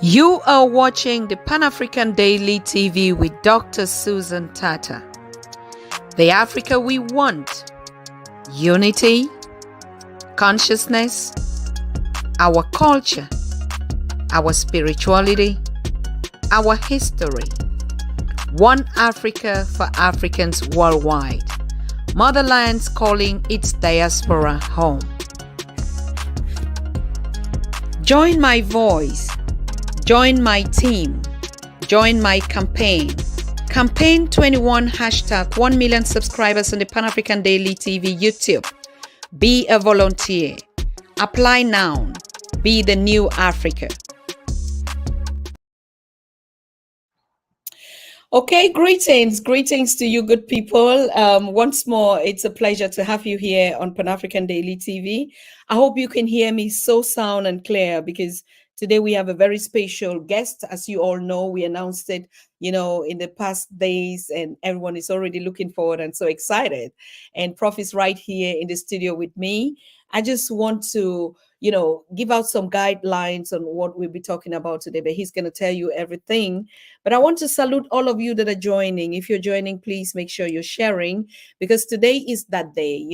You are watching the Pan-African Daily TV with Dr. Susan Tata. The Africa we want. Unity, consciousness, our culture, our spirituality, our history. One Africa for Africans worldwide. Motherland's calling its diaspora home. Join my voice. Join my team. Join my campaign. Campaign 21 hashtag 1 million subscribers on the Pan-African Daily TV YouTube. Be a volunteer. Apply now. Be the new Africa. Okay, greetings to you good people. Once more, it's a pleasure to have you here on Pan-African Daily TV. I hope you can hear me so sound and clear because today we have a very special guest. As you all know, we announced it, in the past days, and everyone is already looking forward and so excited. And Prof is right here in the studio with me. I just want to give out some guidelines on what we'll be talking about today, but he's going to tell you everything. But I want to salute all of you that are joining. If you're joining, please make sure you're sharing because today is that day.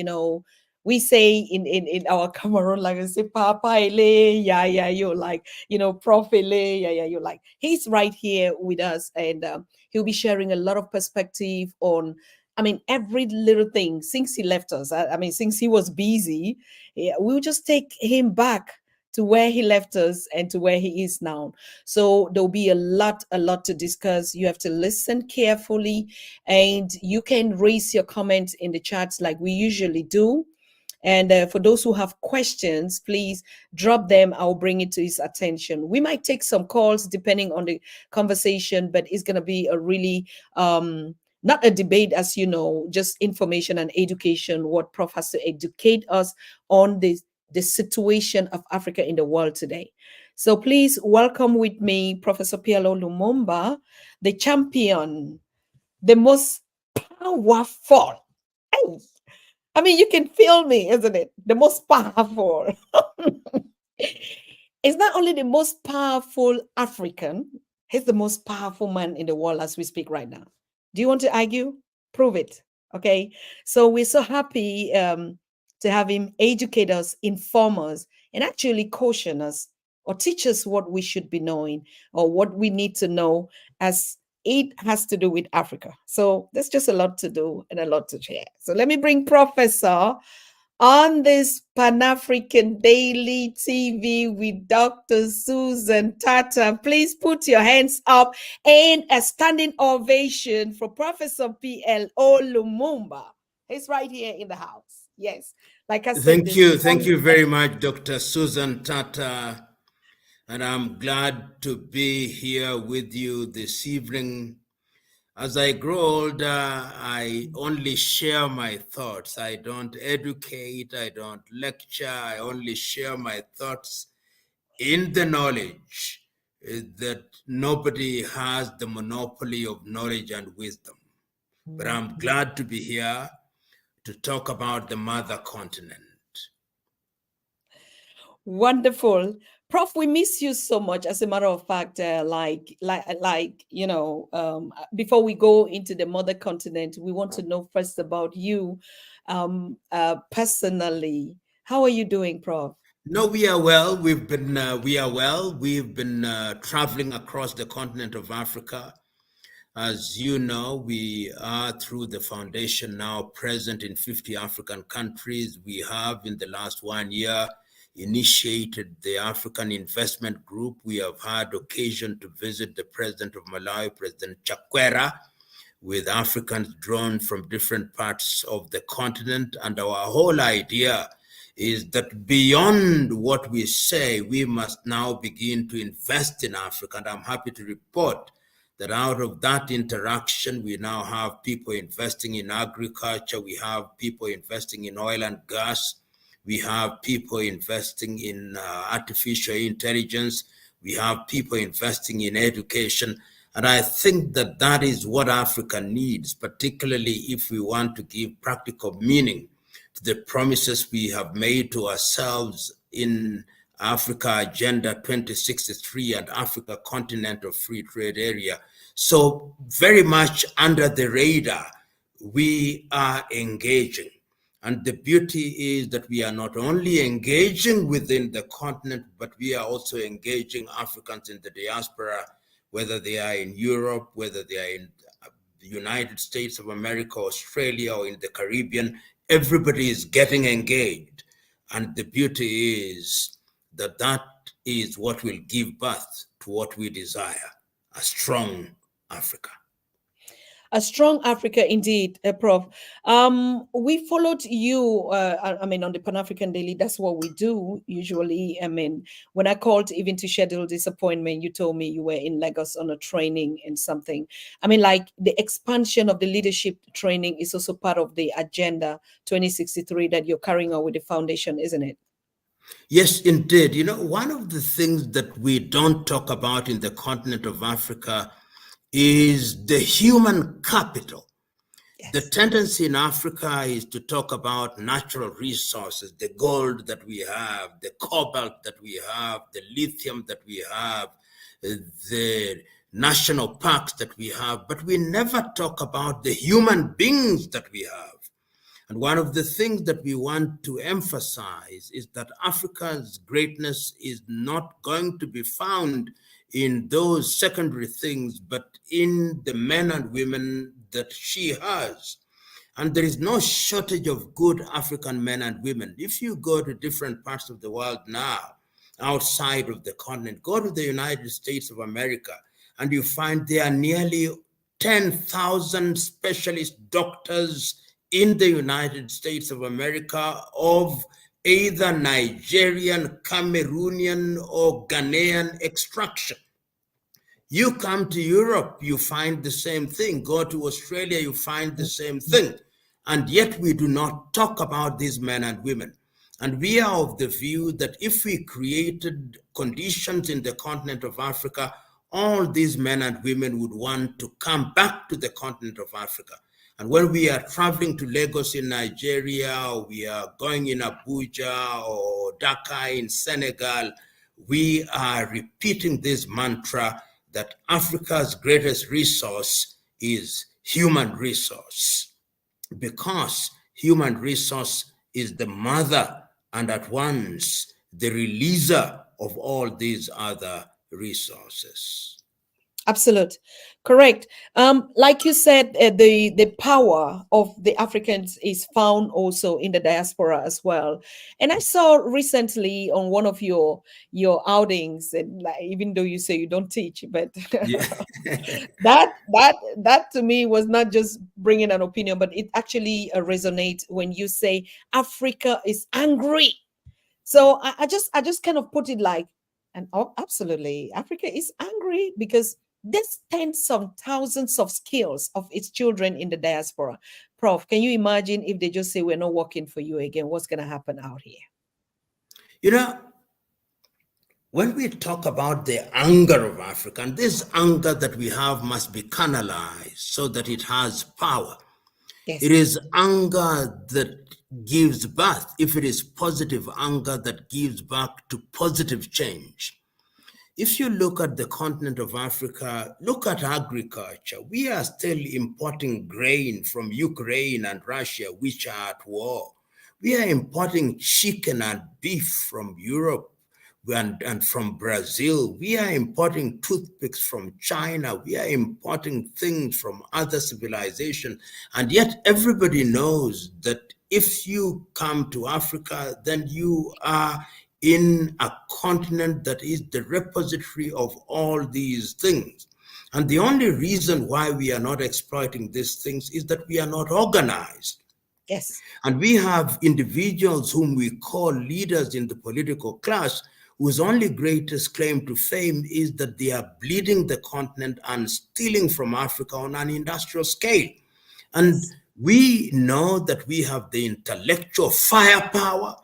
We say in our Cameroon, like I say, Papa Ele, yeah, you're like, Prof Ele, yeah, you're like, he's right here with us and he'll be sharing a lot of perspective on every little thing since he left us. Since he was busy, we'll just take him back to where he left us and to where he is now. So there'll be a lot to discuss. You have to listen carefully and you can raise your comments in the chats like we usually do. And for those who have questions, please drop them. I'll bring it to his attention. We might take some calls depending on the conversation, but it's going to be a really not a debate, as you know, just information and education. What Prof has to educate us on the situation of Africa in the world today. So please welcome with me Professor Pielo Lumumba, the champion, the most powerful. You can feel me, isn't it? The most powerful. It's not only the most powerful African, he's the most powerful man in the world as we speak right now. Do you want to argue? Prove it. Okay. So we're so happy to have him educate us, inform us, and actually caution us or teach us what we should be knowing or what we need to know as it has to do with Africa. So there's just a lot to do and a lot to share. So let me bring Professor on this Pan-African Daily TV with Dr. Susan Tata. Please put your hands up and a standing ovation for Professor P.L. Lumumba. He's right here in the house. Yes. Like I said, thank you very much, Dr. Susan Tata. And I'm glad to be here with you this evening. As I grow older, I only share my thoughts. I don't educate, I don't lecture, I only share my thoughts in the knowledge that nobody has the monopoly of knowledge and wisdom. But I'm glad to be here to talk about the mother continent. Wonderful. Prof, we miss you so much. As a matter of fact, before we go into the mother continent, we want to know first about you personally. How are you doing, Prof? No, we are well. We are well. We've been traveling across the continent of Africa. As you know, we are through the foundation now present in 50 African countries. We have in the last 1 year initiated the African Investment Group. We have had occasion to visit the president of Malawi, President Chakwera, with Africans drawn from different parts of the continent. And our whole idea is that beyond what we say, we must now begin to invest in Africa. And I'm happy to report that out of that interaction, we now have people investing in agriculture, we have people investing in oil and gas, we have people investing in artificial intelligence, we have people investing in education. And I think that that is what Africa needs, particularly if we want to give practical meaning to the promises we have made to ourselves in Africa Agenda 2063 and Africa Continental Free Trade Area. So very much under the radar, we are engaging. And the beauty is that we are not only engaging within the continent, but we are also engaging Africans in the diaspora, whether they are in Europe, whether they are in the United States of America, Australia, or in the Caribbean. Everybody is getting engaged. And the beauty is that that is what will give birth to what we desire, a strong Africa. A strong Africa, indeed, Prof. We followed you, I mean, on the Pan African Daily. That's what we do usually. I mean, when I called even to schedule this appointment, you told me you were in Lagos on a training and something. I mean, like the expansion of the leadership training is also part of the Agenda 2063 that you're carrying on with the foundation, isn't it? Yes, indeed. You know, one of the things that we don't talk about in the continent of Africa is the human capital. Yes. The tendency in Africa is to talk about natural resources, the gold that we have, the cobalt that we have, the lithium that we have, the national parks that we have, but we never talk about the human beings that we have. And one of the things that we want to emphasize is that Africa's greatness is not going to be found in those secondary things, but in the men and women that she has. And there is no shortage of good African men and women. If you go to different parts of the world now, outside of the continent, go to the United States of America, and you find there are nearly 10,000 specialist doctors in the United States of America of either Nigerian, Cameroonian, or Ghanaian extraction. You come to Europe, you find the same thing. Go to Australia, you find the same thing. And yet we do not talk about these men and women. And we are of the view that if we created conditions in the continent of Africa, all these men and women would want to come back to the continent of Africa. And when we are traveling to Lagos in Nigeria, or we are going in Abuja or Dakar in Senegal, we are repeating this mantra that Africa's greatest resource is human resource, because human resource is the mother and at once the releaser of all these other resources. Absolute. Correct. Like you said, the power of the Africans is found also in the diaspora as well. And I saw recently on one of your outings, and like, even though you say you don't teach, but yeah. that to me was not just bringing an opinion, but it actually resonates when you say Africa is angry. So I just kind of put it like, and oh, absolutely, Africa is angry because there's tens of thousands of skills of its children in the diaspora. Prof, can you imagine if they just say, we're not working for you again? What's going to happen out here? You know, when we talk about the anger of Africa, and this anger that we have must be canalized so that it has power. Yes. It is anger that gives birth, if it is positive anger, that gives birth to positive change. If you look at the continent of Africa, look at agriculture. We are still importing grain from Ukraine and Russia, which are at war. We are importing chicken and beef from Europe and from Brazil. We are importing toothpicks from China. We are importing things from other civilizations. And yet everybody knows that if you come to Africa, then you are in a continent that is the repository of all these things. And the only reason why we are not exploiting these things is that we are not organized. Yes. And we have individuals whom we call leaders in the political class, whose only greatest claim to fame is that they are bleeding the continent and stealing from Africa on an industrial scale. And yes, we know that we have the intellectual firepower,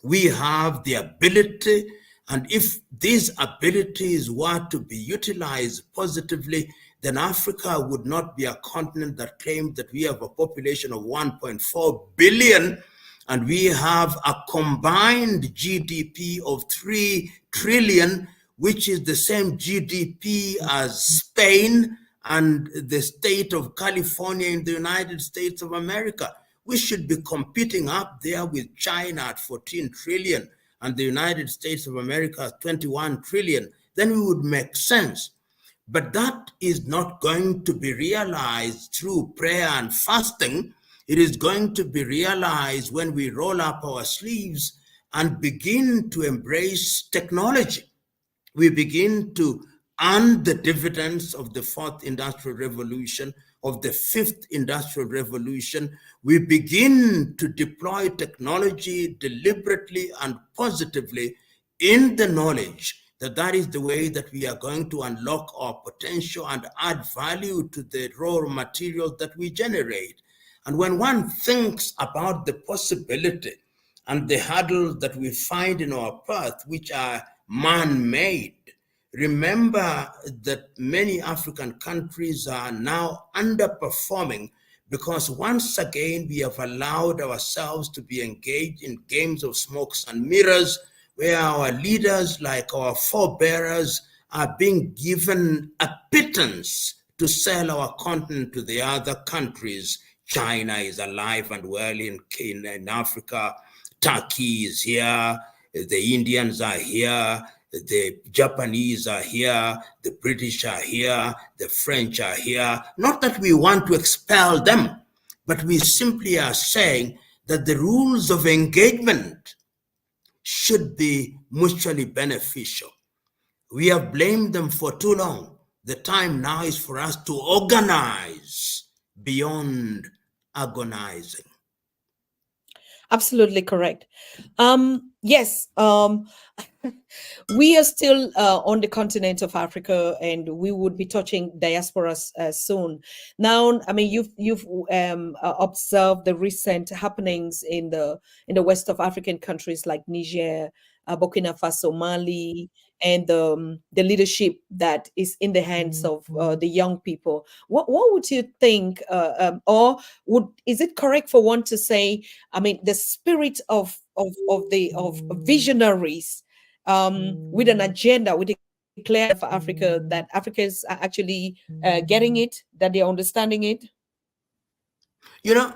we have the ability, and if these abilities were to be utilized positively, then Africa would not be a continent that claims that we have a population of 1.4 billion And we have a combined GDP of 3 trillion, which is the same GDP as Spain and the state of California in the United States of America. We should be competing up there with China at 14 trillion and the United States of America at 21 trillion. Then we would make sense. But that is not going to be realized through prayer and fasting. It is going to be realized when we roll up our sleeves and begin to embrace technology. We begin to earn the dividends of the fourth industrial revolution, of the fifth industrial revolution. We begin to deploy technology deliberately and positively in the knowledge that that is the way that we are going to unlock our potential and add value to the raw materials that we generate. And when one thinks about the possibility and the hurdles that we find in our path, which are man-made, remember that many African countries are now underperforming because once again we have allowed ourselves to be engaged in games of smokes and mirrors, where our leaders, like our forebearers, are being given a pittance to sell our continent to the other countries. China is alive and well in Africa. Turkey is here. The Indians are here. The Japanese are here. The British are here. The French are here. Not that we want to expel them, but we simply are saying that the rules of engagement should be mutually beneficial. We have blamed them for too long. The time now is for us to organize beyond agonizing. Absolutely correct. Yes, we are still on the continent of Africa, and we would be touching diasporas soon. Now, I mean, you've observed the recent happenings in the west of African countries like Niger, Burkina Faso, Mali, and the leadership that is in the hands of the young people. What would you think, or is it correct for one to say? I mean, the spirit of visionaries with an agenda, with a clear for Africa, that Africans are actually getting it, that they're understanding it. You know,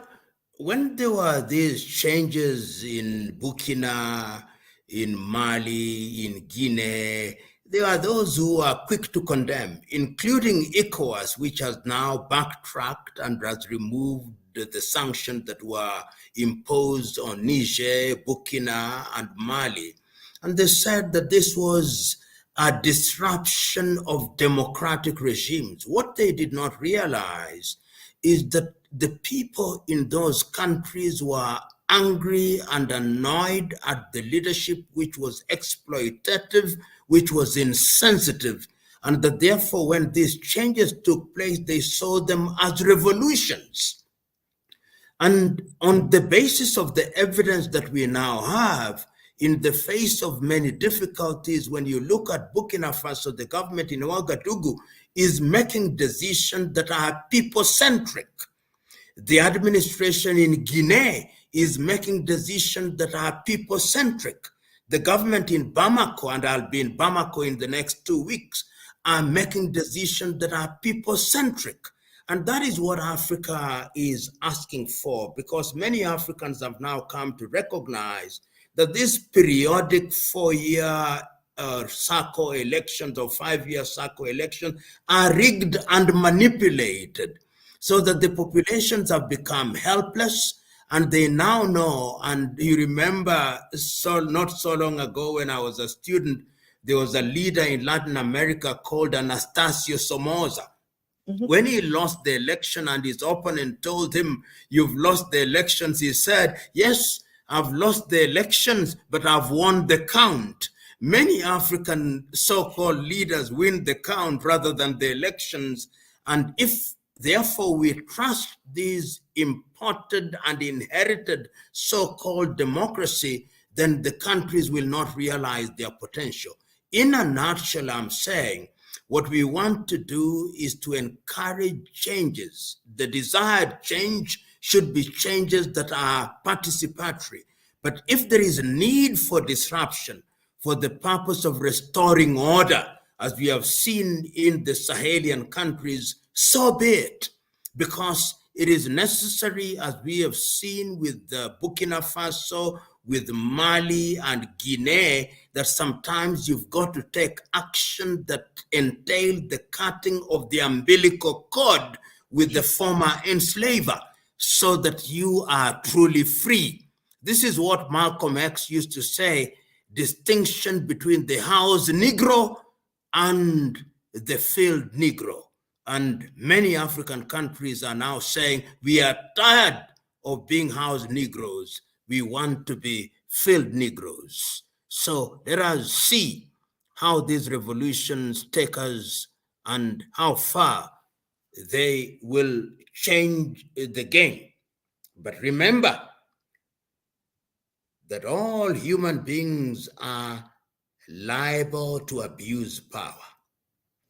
when there were these changes in Burkina, in Mali, in Guinea, there are those who are quick to condemn, including ECOWAS, which has now backtracked and has removed the sanctions that were imposed on Niger, Burkina, and Mali. And they said that this was a disruption of democratic regimes. What they did not realize is that the people in those countries were angry and annoyed at the leadership, which was exploitative, which was insensitive, and that therefore when these changes took place, they saw them as revolutions. And on the basis of the evidence that we now have, in the face of many difficulties, when you look at Burkina Faso, the government in Ouagadougou is making decisions that are people-centric. The administration in Guinea is making decisions that are people-centric. The government in Bamako, and I'll be in Bamako in the next 2 weeks, are making decisions that are people-centric. And that is what Africa is asking for, because many Africans have now come to recognize that these periodic 4-year SACO elections or 5-year SACO elections are rigged and manipulated, so that the populations have become helpless, and they now know. And you remember, not so long ago when I was a student, there was a leader in Latin America called Anastasio Somoza. When he lost the election and his opponent told him, "You've lost the elections," he said, "Yes, I've lost the elections, but I've won the count." Many African so-called leaders win the count rather than the elections. And if therefore we trust these imported and inherited so-called democracy, then the countries will not realize their potential. In a nutshell, I'm saying what we want to do is to encourage changes. The desired change should be changes that are participatory. But if there is a need for disruption for the purpose of restoring order, as we have seen in the Sahelian countries, so be it, because it is necessary, as we have seen with Burkina Faso, with Mali and Guinea, that sometimes you've got to take action that entail the cutting of the umbilical cord with the former enslaver, so that you are truly free. This is what Malcolm X used to say, distinction between the house Negro and the field Negro. And many African countries are now saying, we are tired of being house Negroes. We want to be field Negroes. So let us see how these revolutions take us and how far they will change the game. But remember that all human beings are liable to abuse power.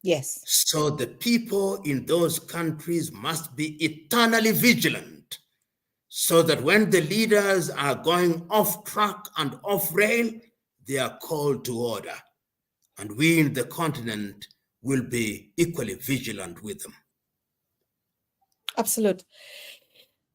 Yes. So the people in those countries must be eternally vigilant, so that when the leaders are going off track and off rail, they are called to order. And we in the continent will be equally vigilant with them. Absolutely.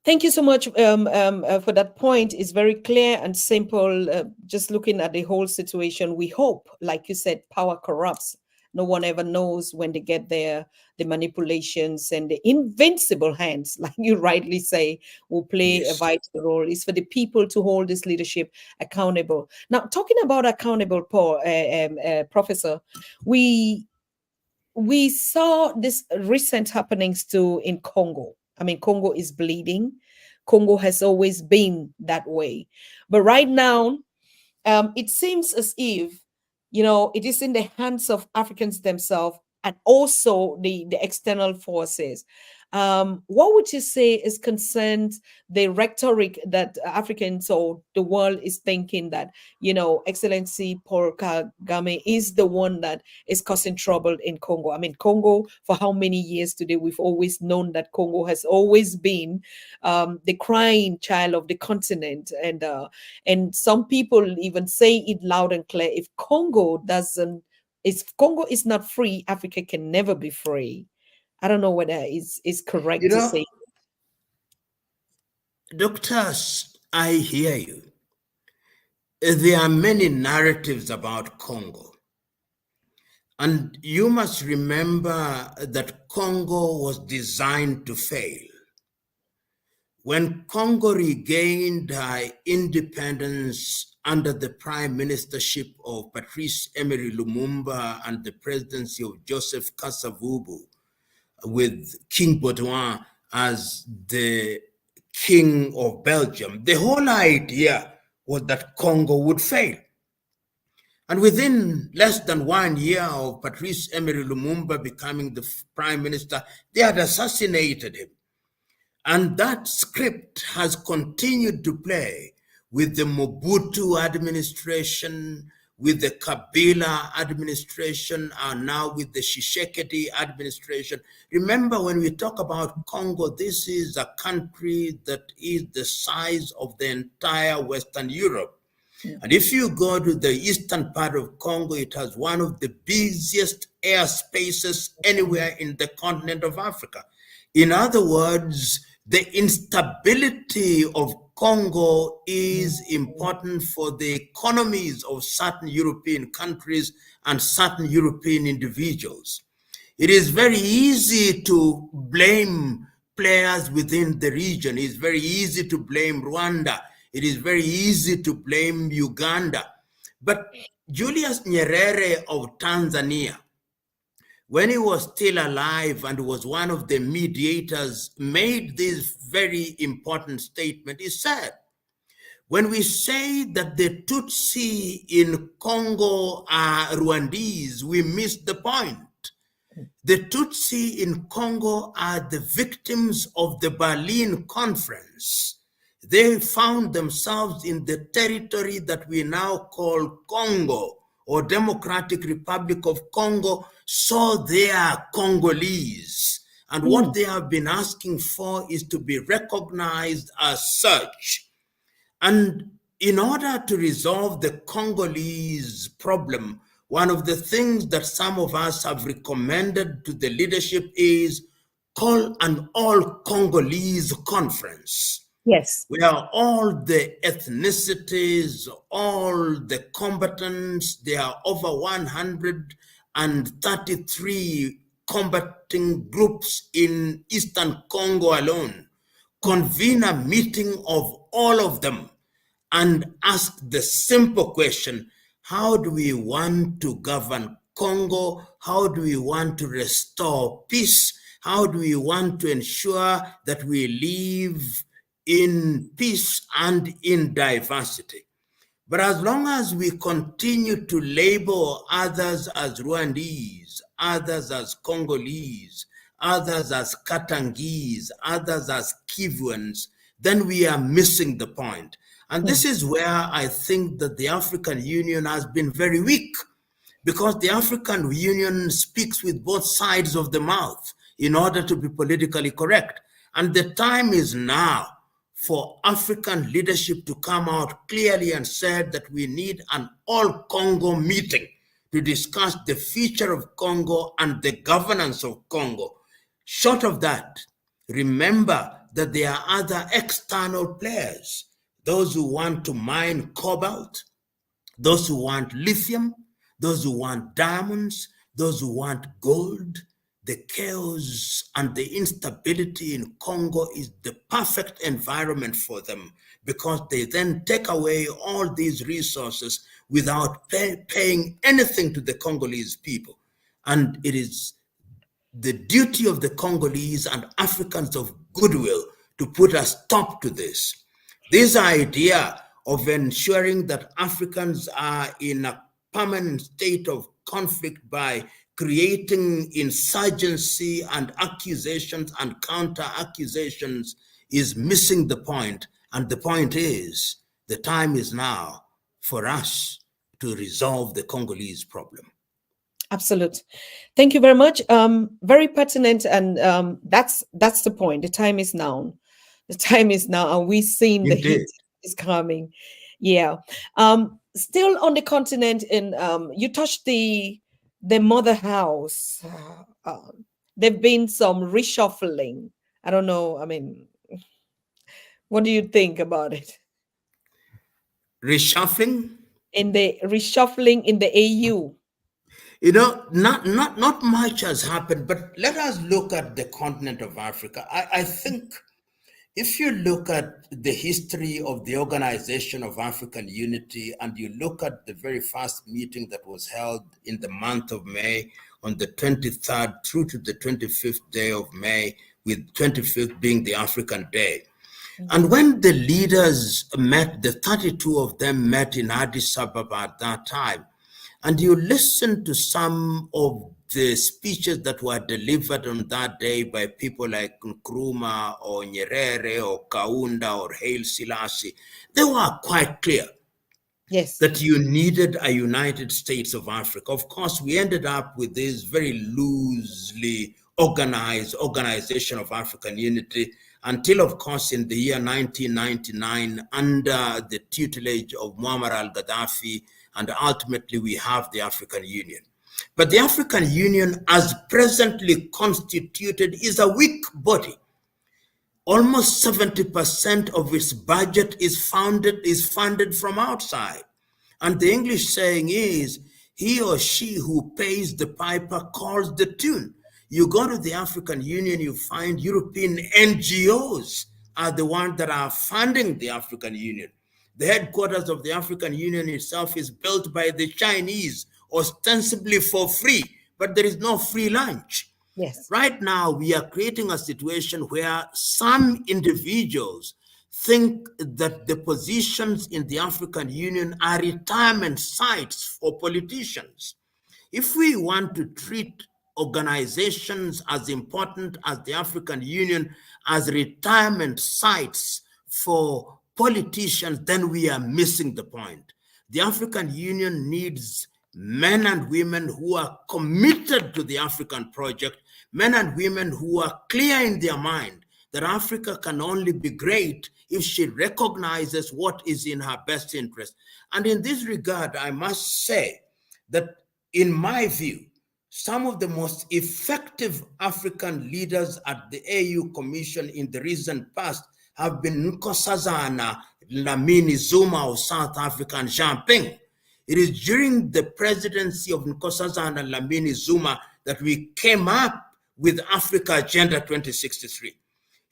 Thank you so much for that point. It's very clear and simple. Just looking at the whole situation, we hope, like you said, power corrupts. No one ever knows when they get there. The manipulations and the invincible hands, like you rightly say, will play a vital role. It's for the people to hold this leadership accountable. Now, talking about accountable, Professor, we saw this recent happenings too in Congo. I mean, Congo is bleeding. Congo has always been that way. But right now, it seems as if, it is in the hands of Africans themselves and also the external forces. What would you say is concerned the rhetoric that Africans or the world is thinking that, Excellency Paul Kagame is the one that is causing trouble in Congo? I mean, Congo, for how many years today, we've always known that Congo has always been the crying child of the continent. And some people even say it loud and clear, if Congo is not free, Africa can never be free. I don't know whether is correct to say. Doctors, I hear you. There are many narratives about Congo. And you must remember that Congo was designed to fail. When Congo regained her independence under the prime ministership of Patrice Emery Lumumba and the presidency of Joseph Kasavubu, with King Baudouin as the king of Belgium, the whole idea was that Congo would fail. And within less than 1 year of Patrice Emery Lumumba becoming the prime minister, they had assassinated him. And that script has continued to play with the Mobutu administration, with the Kabila administration, and now with the Tshisekedi administration. Remember, when we talk about Congo, this is a country that is the size of the entire Western Europe. And if you go to the eastern part of Congo, it has one of the busiest airspaces anywhere in the continent of Africa. In other words, the instability of Congo is important for the economies of certain European countries and certain European individuals. It is very easy to blame players within the region. It's very easy to blame Rwanda. It is very easy to blame Uganda. But Julius Nyerere of Tanzania, when he was still alive and was one of the mediators, made this very important statement. He said, when we say that the Tutsi in Congo are Rwandese, we miss the point. The Tutsi in Congo are the victims of the Berlin Conference. They found themselves in the territory that we now call Congo or Democratic Republic of Congo, so they are Congolese. And what they have been asking for is to be recognized as such. And in order to resolve the Congolese problem, one of the things that some of us have recommended to the leadership is call an all Congolese conference. Yes. Where all the ethnicities, all the combatants, there are over 133 combating groups in Eastern Congo alone, convene a meeting of all of them and ask the simple question, how do we want to govern Congo? How do we want to restore peace? How do we want to ensure that we live in peace and in diversity? But as long as we continue to label others as Rwandese, others as Congolese, others as Katangese, others as Kivuans, then we are missing the point. And this is where I think that the African Union has been very weak, because the African Union speaks with both sides of the mouth in order to be politically correct. And the time is now for African leadership to come out clearly and say that we need an all-Congo meeting to discuss the future of Congo and the governance of Congo. Short of that, remember that there are other external players, those who want to mine cobalt, those who want lithium, those who want diamonds, those who want gold. The chaos and the instability in Congo is the perfect environment for them, because they then take away all these resources without paying anything to the Congolese people. And it is the duty of the Congolese and Africans of goodwill to put a stop to this. This idea of ensuring that Africans are in a permanent state of conflict by creating insurgency and accusations and counter accusations is missing the point. And the point is, the time is now for us to resolve the Congolese problem. Absolutely. Thank you very much. Very pertinent, and that's the point. The time is now. The time is now, and we've seen the heat is coming. Yeah. Still on the continent, in you touched the mother house. There've been some reshuffling. I don't know. I mean, what do you think about it? Reshuffling? In the reshuffling in the AU. You know, not much has happened, but let us look at the continent of Africa. I think if you look at the history of the Organization of African Unity, and you look at the very first meeting that was held in the month of May, on the 23rd through to the 25th day of May, with 25th being the African Day. And when the leaders met, the 32 of them met in Addis Ababa at that time, and you listen to some of the speeches that were delivered on that day by people like Nkrumah or Nyerere or Kaunda or Haile Selassie, they were quite clear. Yes. That you needed a United States of Africa. Of course, we ended up with this very loosely organized Organization of African Unity until, of course, in the year 1999, under the tutelage of Muammar al-Gaddafi, and ultimately we have the African Union. But the African Union, as presently constituted, is a weak body. Almost 70% of its budget is funded from outside. And the English saying is, he or she who pays the piper calls the tune. You go to the African Union, you find European NGOs are the ones that are funding the African Union. The headquarters of the African Union itself is built by the Chinese, ostensibly for free, but there is no free lunch. Yes. Right now, we are creating a situation where some individuals think that the positions in the African Union are retirement sites for politicians. If we want to treat organizations as important as the African Union as retirement sites for politicians, then we are missing the point. The African Union needs men and women who are committed to the African project, men and women who are clear in their mind that Africa can only be great if she recognizes what is in her best interest. And in this regard, I must say that, in my view, some of the most effective African leaders at the AU Commission in the recent past have been Nkosazana Dlamini Zuma of South Africa and Jean Ping. It is during the presidency of Nkosazana Dlamini Zuma that we came up with Africa Agenda 2063.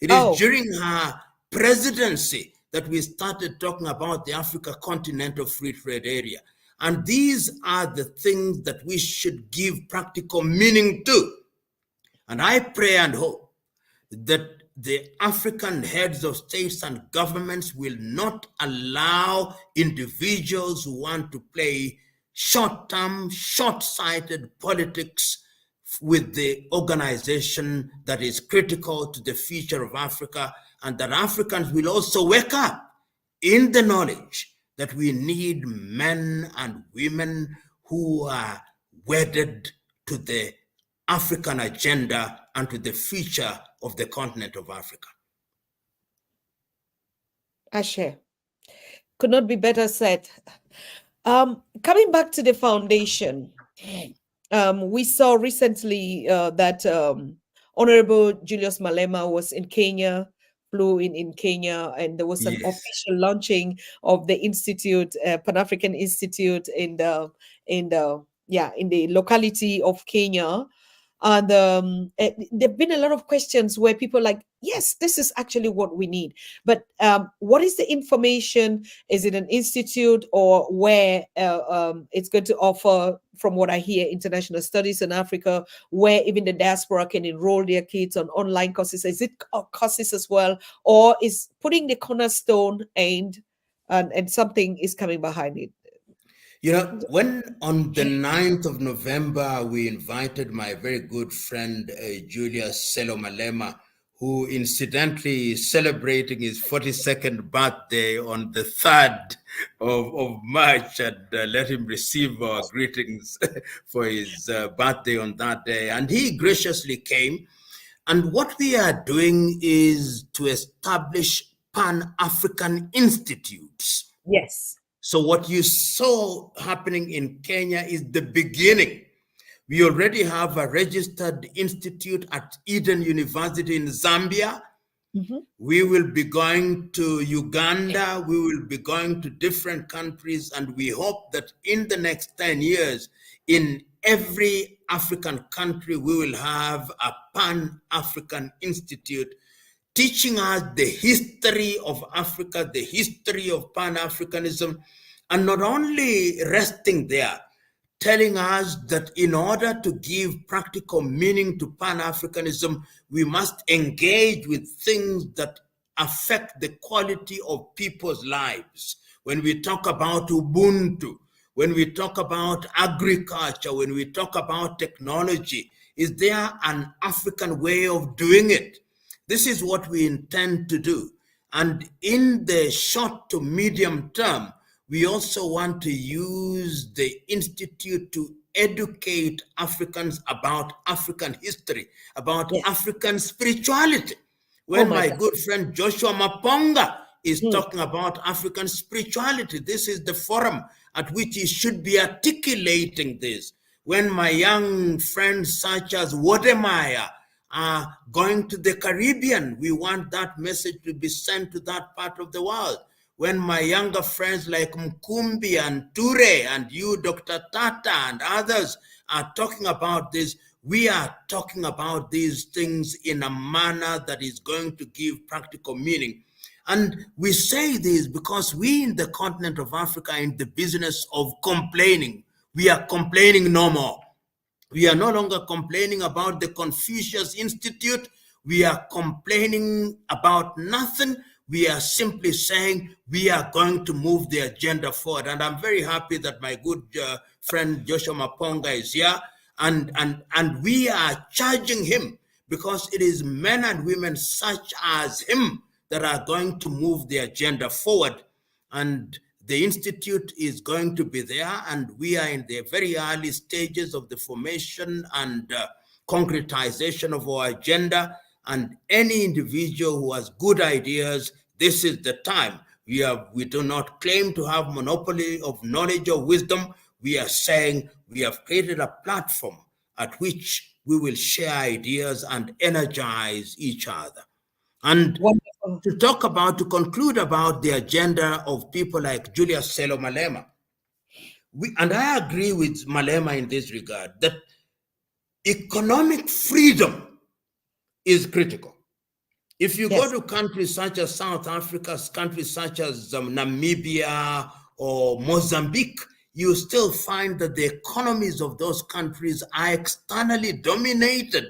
It is during her presidency that we started talking about the Africa Continental Free Trade Area. And these are the things that we should give practical meaning to. And I pray and hope that the African heads of states and governments will not allow individuals who want to play short-term, short-sighted politics with the organization that is critical to the future of Africa, and that Africans will also wake up in the knowledge that we need men and women who are wedded to the African agenda and to the future of the continent of Africa. Ashe. Could not be better said. Coming back to the foundation, we saw recently that Honorable Julius Malema was in Kenya, flew in Kenya, and there was an official launching of the institute, Pan-African Institute, in the locality of Kenya. And there've been a lot of questions where people are like, yes, this is actually what we need. But what is the information? Is it an institute, or where it's going to offer, from what I hear, international studies in Africa, where even the diaspora can enroll their kids on online courses? Is it courses as well, or is putting the cornerstone and something is coming behind it? You know, when on the 9th of November, we invited my very good friend, Julius Selo Malema, who incidentally is celebrating his 42nd birthday on the 3rd of March, and let him receive our greetings for his birthday on that day. And he graciously came. And what we are doing is to establish Pan-African institutes. Yes. So what you saw happening in Kenya is the beginning. We already have a registered institute at Eden University in Zambia. Mm-hmm. We will be going to Uganda. We will be going to different countries. And we hope that in the next 10 years, in every African country, we will have a Pan-African Institute teaching us the history of Africa, the history of Pan-Africanism, and not only resting there, telling us that in order to give practical meaning to Pan-Africanism, we must engage with things that affect the quality of people's lives. When we talk about Ubuntu, when we talk about agriculture, when we talk about technology, is there an African way of doing it? This is what we intend to do. And in the short to medium term, we also want to use the Institute to educate Africans about African history, about African spirituality. When my good friend Joshua Maponga is talking about African spirituality, this is the forum at which he should be articulating this. When my young friends such as Wodemeyer are going to the Caribbean, we want that message to be sent to that part of the world. When my younger friends like Mkumbi and Ture and you, Dr. Tata, and others are talking about this, we are talking about these things in a manner that is going to give practical meaning. And we say this because we in the continent of Africa are in the business of complaining. We are complaining no more. We are no longer complaining about the Confucius Institute. We are complaining about nothing. We are simply saying we are going to move the agenda forward. And I'm very happy that my good friend Joshua Maponga is here. And we are charging him, because it is men and women such as him that are going to move the agenda forward. And The Institute is going to be there, and we are in the very early stages of the formation and concretization of our agenda. And any individual who has good ideas, this is the time. We do not claim to have monopoly of knowledge or wisdom. We are saying we have created a platform at which we will share ideas and energize each other. And Wonderful. to conclude about the agenda of people like Julius Selo Malema, and I agree with Malema in this regard, that economic freedom is critical. If you go to countries such as South Africa, countries such as Namibia or Mozambique, you still find that the economies of those countries are externally dominated,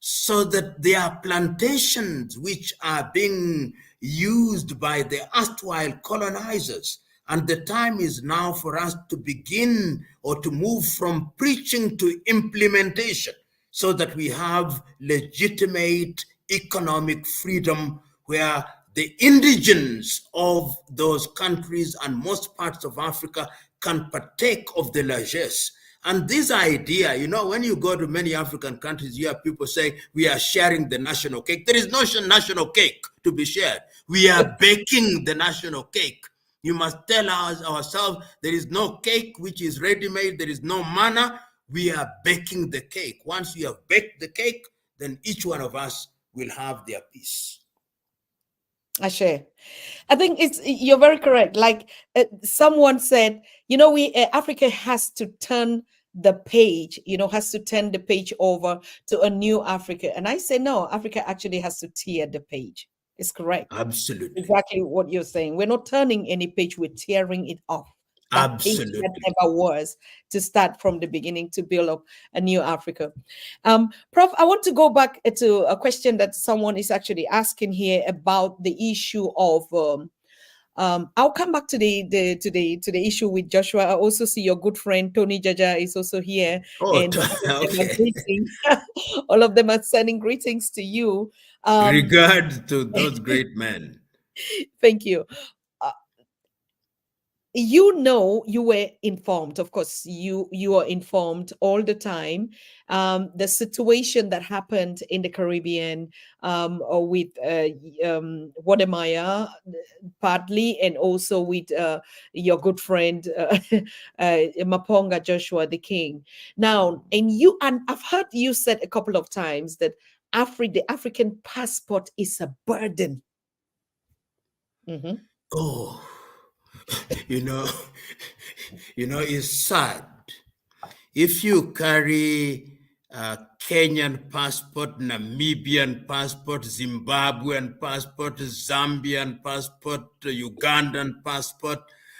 so that there are plantations which are being used by the erstwhile colonizers. And the time is now for us to begin or to move from preaching to implementation, so that we have legitimate economic freedom where the indigents of those countries and most parts of Africa can partake of the largesse. And this idea, when you go to many African countries, you have people say, we are sharing the national cake. There is no national cake to be shared. We are baking the national cake. You must tell ourselves, there is no cake which is ready-made. There is no manna. We are baking the cake. Once you have baked the cake, then each one of us will have their piece. Ashe. I think you're very correct. Like someone said, Africa has to turn the page, has to turn the page over to a new Africa. And I say, no, Africa actually has to tear the page. It's correct. Absolutely. Exactly what you're saying. We're not turning any page, we're tearing it off. That Absolutely. Page that never was, to start from the beginning to build up a new Africa. Prof, I want to go back to a question that someone is actually asking here about the issue of I'll come back to the issue with Joshua. I also see your good friend Tony Jaja is also here. Oh, And okay. all of them are sending greetings to you. Regard to those great men. Thank you. You were informed. Of course, you are informed all the time. The situation that happened in the Caribbean or with Wademaya partly, and also with your good friend Maponga Joshua the King. Now, and I've heard you said a couple of times that the African passport is a burden. Mm-hmm. Oh. It's sad. If you carry a Kenyan passport, Namibian passport, Zimbabwean passport, Zambian passport, Ugandan passport,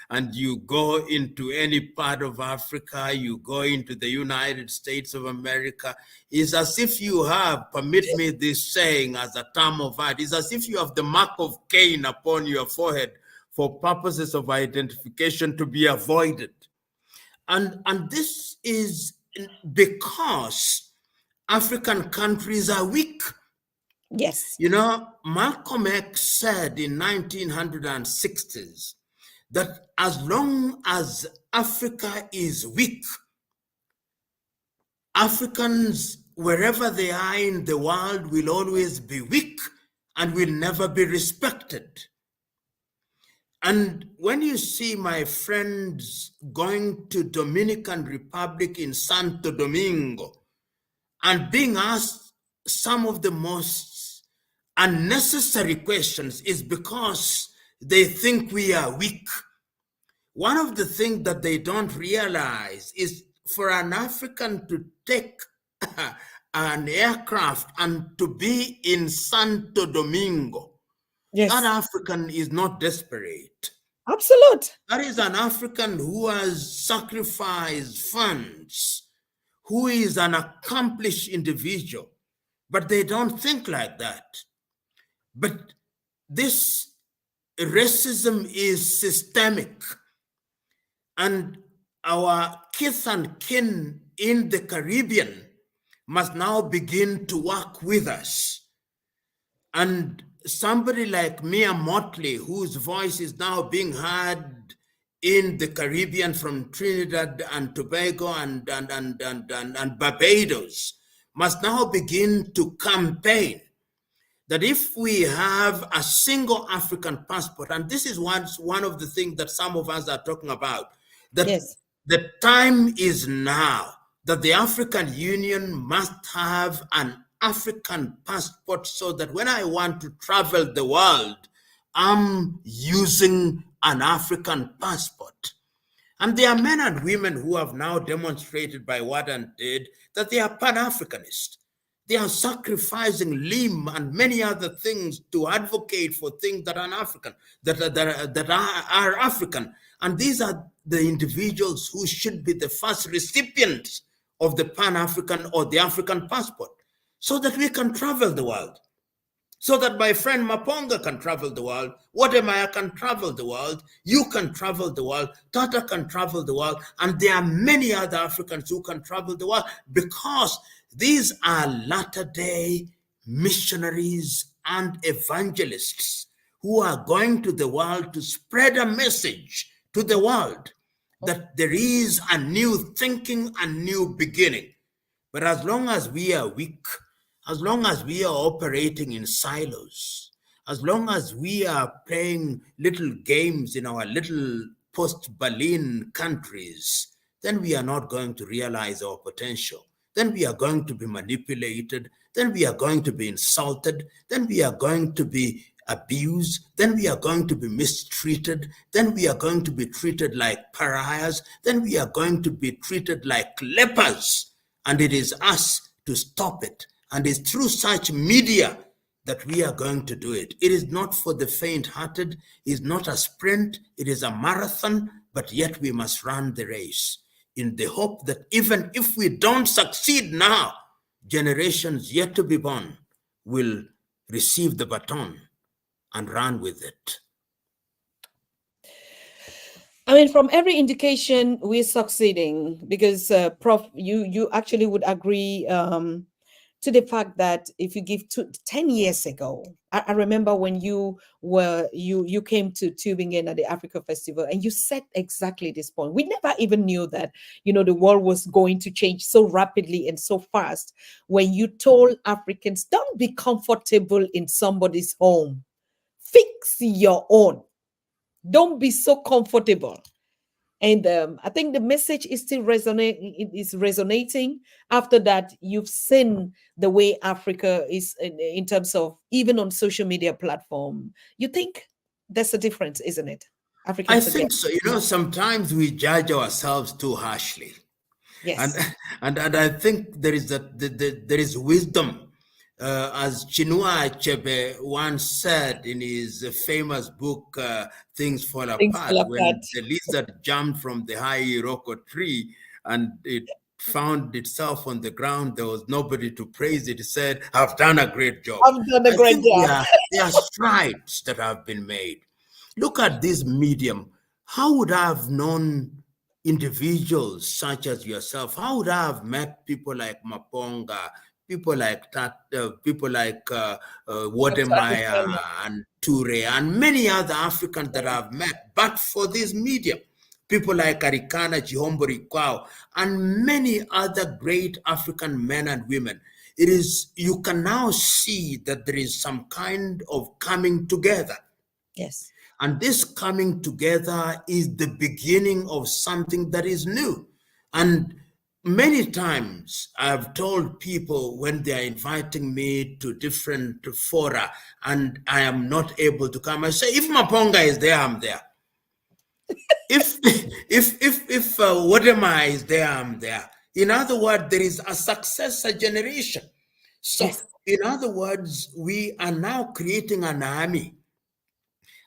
and you go into any part of Africa, you go into the United States of America, it's as if you have, permit me this saying as a term of art, it's as if you have the mark of Cain upon your forehead, for purposes of identification to be avoided. And this is because African countries are weak. Yes. Malcolm X said in 1960s that as long as Africa is weak, Africans, wherever they are in the world, will always be weak and will never be respected. And when you see my friends going to Dominican Republic in Santo Domingo and being asked some of the most unnecessary questions, is because they think we are weak. One of the things that they don't realize is for an African to take an aircraft and to be in Santo Domingo, yes, that African is not desperate. Absolute. That is an African who has sacrificed funds, who is an accomplished individual, but they don't think like that. But this racism is systemic, and our kith and kin in the Caribbean must now begin to work with us. And somebody like Mia Motley, whose voice is now being heard in the Caribbean from Trinidad and Tobago and Barbados must now begin to campaign that if we have a single African passport, and this is one of the things that some of us are talking about, that Yes. the time is now that the African Union must have an African passport so that when I want to travel the world, I'm using an African passport. And there are men and women who have now demonstrated by what and did that they are Pan-Africanists. They are sacrificing limb and many other things to advocate for things that are African, that are African. And these are the individuals who should be the first recipients of the Pan-African or the African passport, so that we can travel the world. So that my friend Maponga can travel the world, Wademaya can travel the world, you can travel the world, Tata can travel the world, and there are many other Africans who can travel the world, because these are latter-day missionaries and evangelists who are going to the world to spread a message to the world that there is a new thinking and new beginning. But as long as we are weak, as long as we are operating in silos, as long as we are playing little games in our little post-Berlin countries, then we are not going to realize our potential. Then we are going to be manipulated. Then we are going to be insulted. Then we are going to be abused. Then we are going to be mistreated. Then we are going to be treated like pariahs. Then we are going to be treated like lepers. And it is us to stop it. And it's through such media that we are going to do it. It is not for the faint-hearted. It is not a sprint. It is a marathon, but yet we must run the race in the hope that even if we don't succeed now, generations yet to be born will receive the baton and run with it. I mean, from every indication, we're succeeding because, Prof, you actually would agree to the fact that if you give 10 years ago, I remember when you came to Tübingen at the Africa Festival, and you said exactly this point. We never even knew that, the world was going to change so rapidly and so fast. When you told Africans, don't be comfortable in somebody's home, fix your own. Don't be so comfortable. And I think the message is still resonating. After that, you've seen the way Africa is in terms of even on social media platform. You think there's a difference, isn't it? I think so. Sometimes we judge ourselves too harshly. Yes. And I think there is wisdom. As Chinua Achebe once said in his famous book, Things Fall Apart, when the lizard jumped from the high Iroko tree and it found itself on the ground, there was nobody to praise it. He said, I've done a great job. I've done a great job. There are strides that have been made. Look at this medium. How would I have known individuals such as yourself? How would I have met people like Maponga, people like Wademaya and Ture and many other Africans that I've met, but for this medium? People like Arikana Chihombori Kwao and many other great African men and women. You can now see that there is some kind of coming together. Yes. And this coming together is the beginning of something that is new. And many times I've told people when they are inviting me to different fora and I am not able to come, I say, if Maponga is there, I'm there. If Wadema is there, I'm there. In other words, there is a successor generation. So, yes. In other words, we are now creating an army.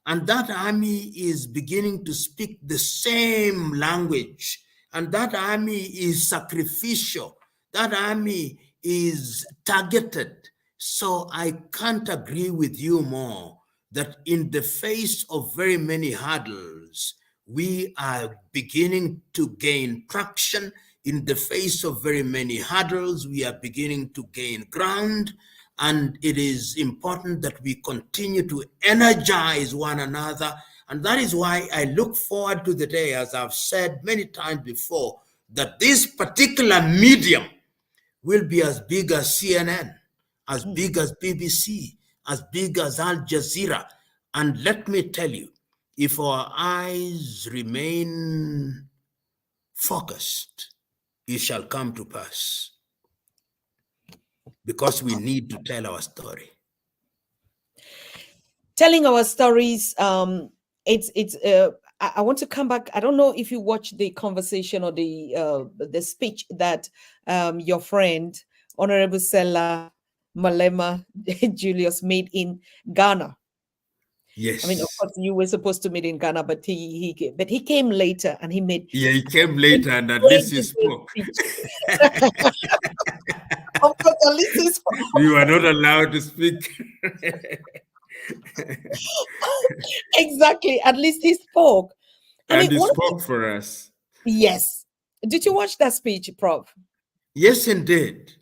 And that army is beginning to speak the same language. And that army is sacrificial. That army is targeted. So I can't agree with you more that in the face of very many hurdles, we are beginning to gain traction. In the face of very many hurdles, we are beginning to gain ground. And it is important that we continue to energize one another And that is why I look forward to the day, as I've said many times before, that this particular medium will be as big as CNN, as big as BBC, as big as Al Jazeera. And let me tell you, if our eyes remain focused, it shall come to pass, because we need to tell our story. Telling our stories, it's I want to come back. I don't know if you watched the conversation or the speech that your friend Honorable Sella Malema Julius made in Ghana. Yes. I mean, of course, you were supposed to meet in Ghana, but he came later, and he made. Yeah, he came later, and at least he spoke. Of course, at least he spoke. We were not allowed to speak. Exactly. At least he spoke. And he spoke for us. Yes. Did you watch that speech, Prof? Yes, indeed.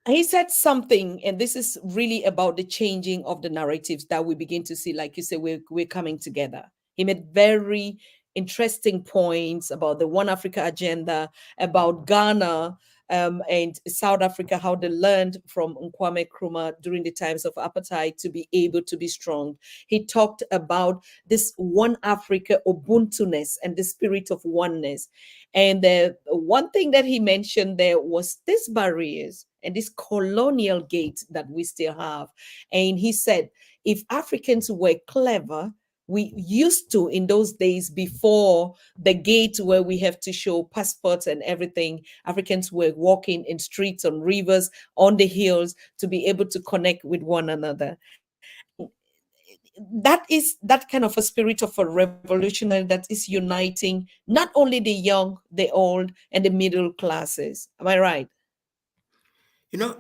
He said something, and this is really about the changing of the narratives that we begin to see. Like you say, we're coming together. He made very interesting points about the One Africa agenda, about Ghana and South Africa, how they learned from Kwame Nkrumah during the times of apartheid to be able to be strong. He talked about this One Africa Ubuntu-ness and the spirit of oneness. And the one thing that he mentioned there was these barriers and this colonial gate that we still have. And he said, if Africans were clever, we used to, in those days before the gate where we have to show passports and everything, Africans were walking in streets, on rivers, on the hills to be able to connect with one another. That is that kind of a spirit of a revolutionary that is uniting not only the young, the old, and the middle classes. Am I right? You know,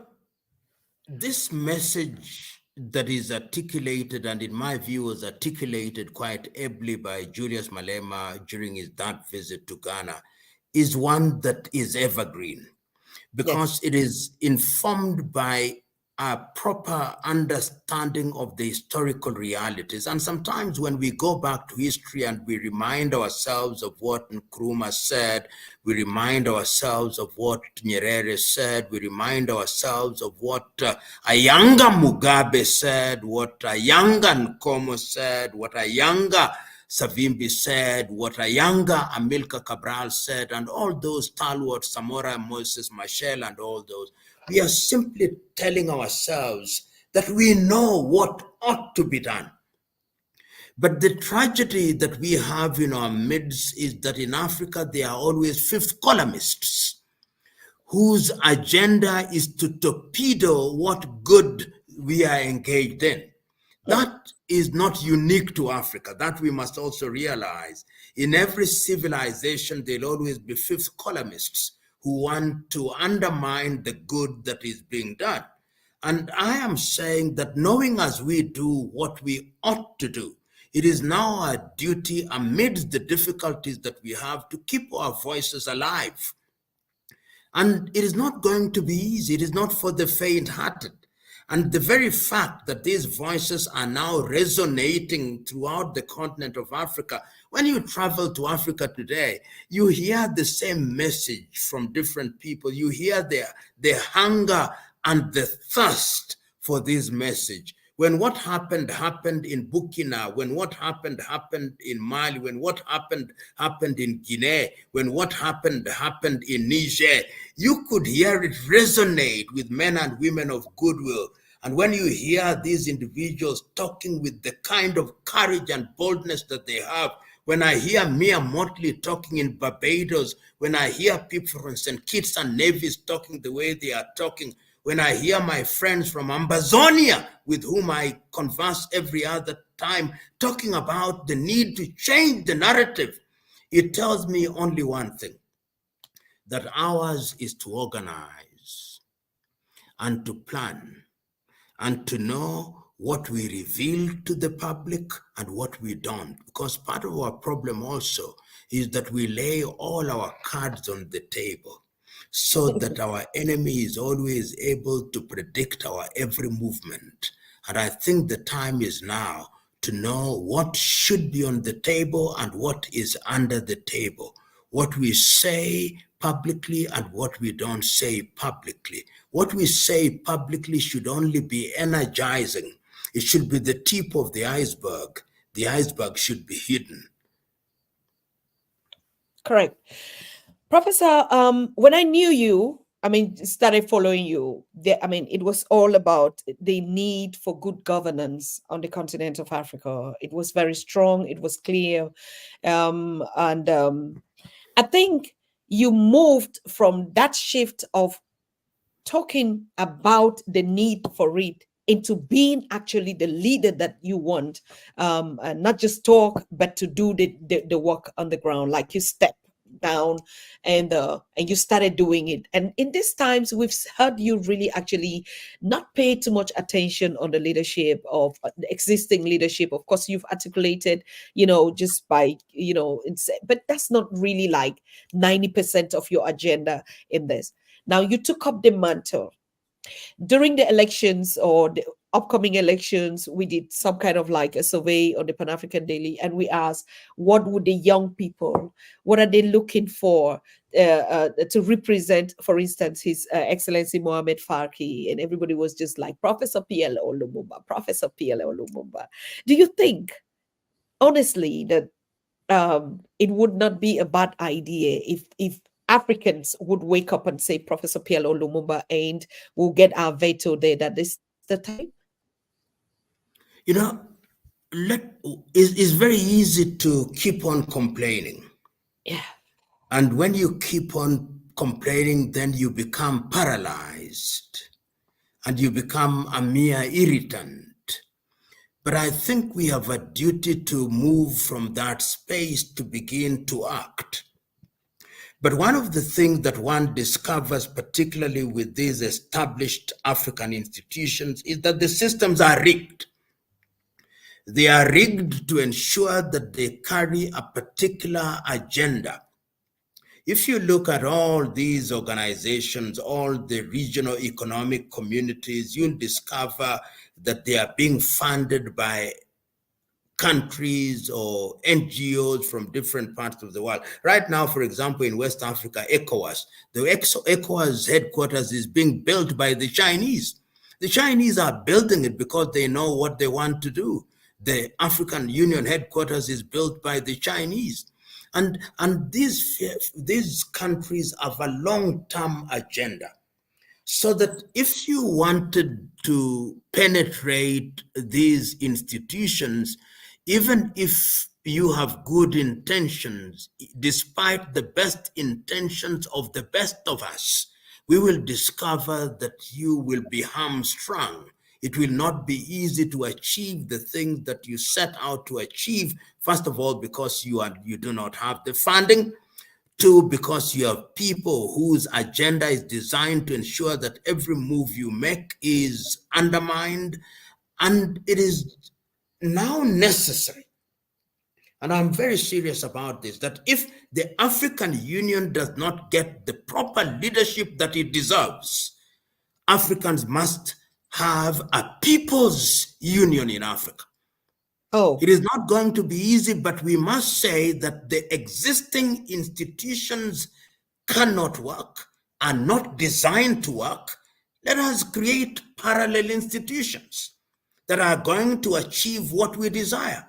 this message that is articulated, and in my view was articulated quite ably by Julius Malema during his that visit to Ghana, is one that is evergreen, because it is informed by a proper understanding of the historical realities. And sometimes when we go back to history and we remind ourselves of what Nkrumah said, we remind ourselves of what Nyerere said, we remind ourselves of what Ayanga Mugabe said, what Ayanga Nkomo said, what Ayanga Savimbi said, what Ayanga Amilcar Cabral said, and all those stalwarts, Samora, Moses Machel, and all those. We are simply telling ourselves that we know what ought to be done. But the tragedy that we have in our midst is that in Africa, there are always fifth columnists whose agenda is to torpedo what good we are engaged in. That is not unique to Africa. That we must also realize. In every civilization, there'll always be fifth columnists who want to undermine the good that is being done. And I am saying that knowing as we do what we ought to do, it is now our duty amidst the difficulties that we have to keep our voices alive. And it is not going to be easy. It is not for the faint-hearted. And the very fact that these voices are now resonating throughout the continent of Africa, when you travel to Africa today, you hear the same message from different people. You hear their hunger and the thirst for this message. When what happened in Burkina, when what happened in Mali, when what happened in Guinea, when what happened in Niger, you could hear it resonate with men and women of goodwill. And when you hear these individuals talking with the kind of courage and boldness that they have, when I hear Mia Motley talking in Barbados, when I hear people from St. Kitts and Nevis talking the way they are talking, when I hear my friends from Ambazonia, with whom I converse every other time, talking about the need to change the narrative, it tells me only one thing, that ours is to organize and to plan and to know what we reveal to the public and what we don't. Because part of our problem also is that we lay all our cards on the table so that our enemy is always able to predict our every movement. And I think the time is now to know what should be on the table and what is under the table, what we say publicly and what we don't say publicly. What we say publicly should only be energizing. It should be the tip of the iceberg. The iceberg should be hidden. Correct. Professor, when I knew you, I mean, started following you, it was all about the need for good governance on the continent of Africa. It was very strong, it was clear. And I think you moved from that shift of talking about the need for it into being actually the leader that you want, and not just talk but to do the work on the ground, like you step down and you started doing it. And in these times we've heard you really actually not pay too much attention on the leadership of the existing leadership. Of course you've articulated, just by, but that's not really like 90% of your agenda in this. Now you took up the mantle during the elections or the upcoming elections. We did some kind of like a survey on the Pan African Daily, and we asked, what would the young people, what are they looking for to represent, for instance, His Excellency Mohamed Farki? And everybody was just like, Professor PLO Lumumba, Professor PLO Lumumba. Do you think, honestly, that it would not be a bad idea if Africans would wake up and say Professor PLO Lumumba, and we'll get our veto there, that this is the time? It's very easy to keep on complaining. Yeah. And when you keep on complaining, then you become paralyzed and you become a mere irritant. But I think we have a duty to move from that space to begin to act. But one of the things that one discovers, particularly with these established African institutions, is that the systems are rigged. They are rigged to ensure that they carry a particular agenda. If you look at all these organizations, all the regional economic communities, you'll discover that they are being funded by countries or NGOs from different parts of the world. Right now, for example, in West Africa, ECOWAS, the ECOWAS headquarters is being built by the Chinese. The Chinese are building it because they know what they want to do. The African Union headquarters is built by the Chinese. And these countries have a long-term agenda. So that if you wanted to penetrate these institutions, even if you have good intentions, despite the best intentions of the best of us, we will discover that you will be hamstrung. It will not be easy to achieve the things that you set out to achieve. First of all, because you do not have the funding. Two, because you have people whose agenda is designed to ensure that every move you make is undermined. And it is now necessary, and I'm very serious about this, that if the African Union does not get the proper leadership that it deserves, Africans must have a people's union in Africa. Oh. It is not going to be easy, but we must say that the existing institutions cannot work, are not designed to work. Let us create parallel institutions that are going to achieve what we desire.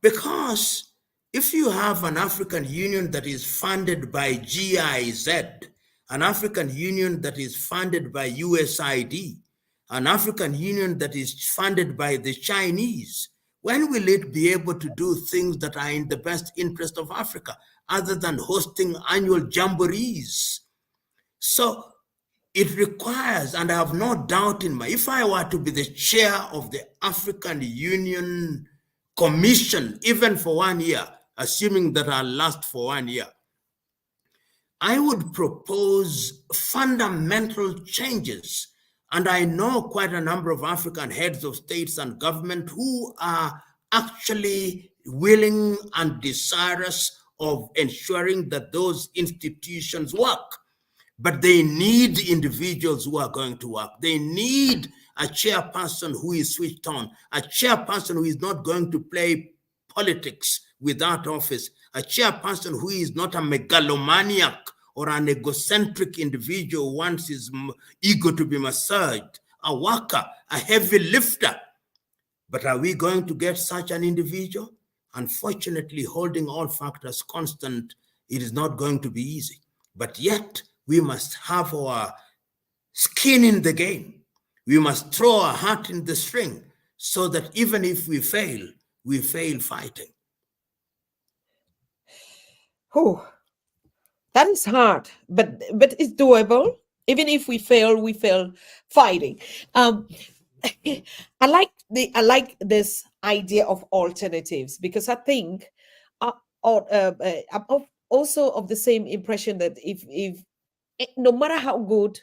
Because if you have an African Union that is funded by GIZ, an African Union that is funded by USID, an African Union that is funded by the Chinese, when will it be able to do things that are in the best interest of Africa, other than hosting annual jamborees? So it requires, and I have no doubt if I were to be the chair of the African Union Commission, even for 1 year, assuming that I'll last for 1 year, I would propose fundamental changes. And I know quite a number of African heads of states and government who are actually willing and desirous of ensuring that those institutions work. But they need individuals who are going to work. They need a chairperson who is switched on, a chairperson who is not going to play politics without office, a chairperson who is not a megalomaniac or an egocentric individual who wants his ego to be massaged, a worker, a heavy lifter. But are we going to get such an individual? Unfortunately, holding all factors constant, it is not going to be easy. But yet, we must have our skin in the game. We must throw our heart in the string so that even if we fail fighting. Oh, that is hard, but it's doable. Even if we fail fighting. I like this idea of alternatives because I think I'm also of the same impression that if no matter how good,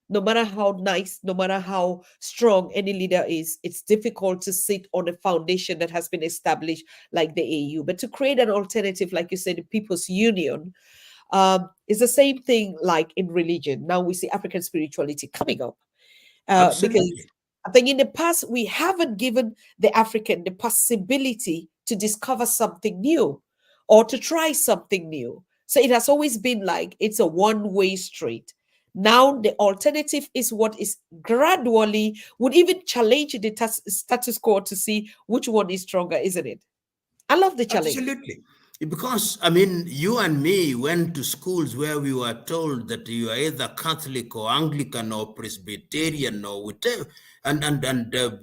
no matter how nice, no matter how strong any leader is, it's difficult to sit on a foundation that has been established like the AU. But to create an alternative, like you said, the People's Union, is the same thing like in religion. Now we see African spirituality coming up because Absolutely. I think in the past we haven't given the African the possibility to discover something new or to try something new. So it has always been like it's a one-way street. Now the alternative is what is gradually would even challenge the status quo to see which one is stronger, isn't it? I love the challenge. Absolutely. Because, I mean, you and me went to schools where we were told that you are either Catholic or Anglican or Presbyterian or whatever.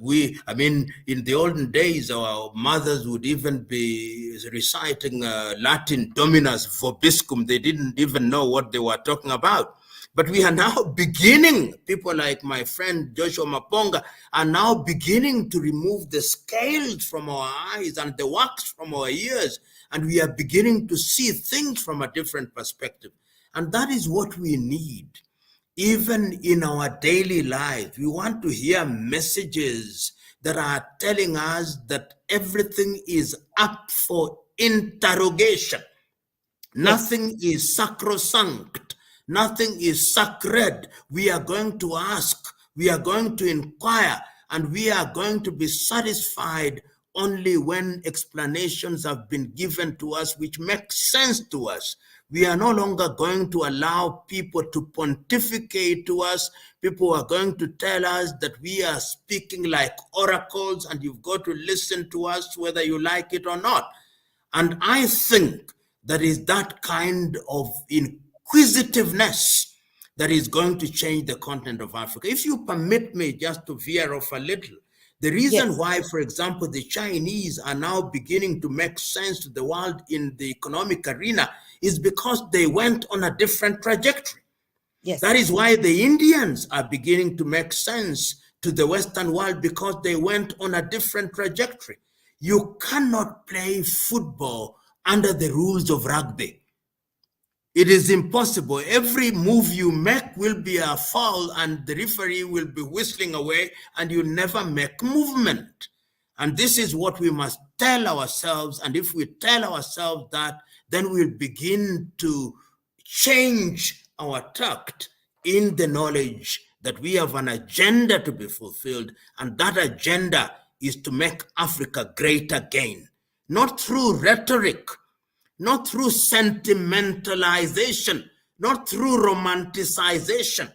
We, I mean, in the olden days, our mothers would even be reciting Latin Dominus vobiscum. They didn't even know what they were talking about. But we are now beginning, people like my friend Joshua Maponga are now beginning to remove the scales from our eyes and the wax from our ears. And we are beginning to see things from a different perspective. And that is what we need. Even in our daily lives, we want to hear messages that are telling us that everything is up for interrogation. Yes. Nothing is sacrosanct. Nothing is sacred. We are going to ask, we are going to inquire, and we are going to be satisfied only when explanations have been given to us which make sense to us. We are no longer going to allow people to pontificate to us. People are going to tell us that we are speaking like oracles and you've got to listen to us whether you like it or not. And I think that is that kind of inquisitiveness that is going to change the continent of Africa. If you permit me just to veer off a little, the reason Yes. why, for example, the Chinese are now beginning to make sense to the world in the economic arena is because they went on a different trajectory. That Yes. is why the Indians are beginning to make sense to the Western world because they went on a different trajectory. You cannot play football under the rules of rugby. It is impossible. Every move you make will be a foul and the referee will be whistling away and you never make movement. And this is what we must tell ourselves. And if we tell ourselves that, then we'll begin to change our tact in the knowledge that we have an agenda to be fulfilled. And that agenda is to make Africa great again, not through rhetoric, not through sentimentalization, not through romanticization,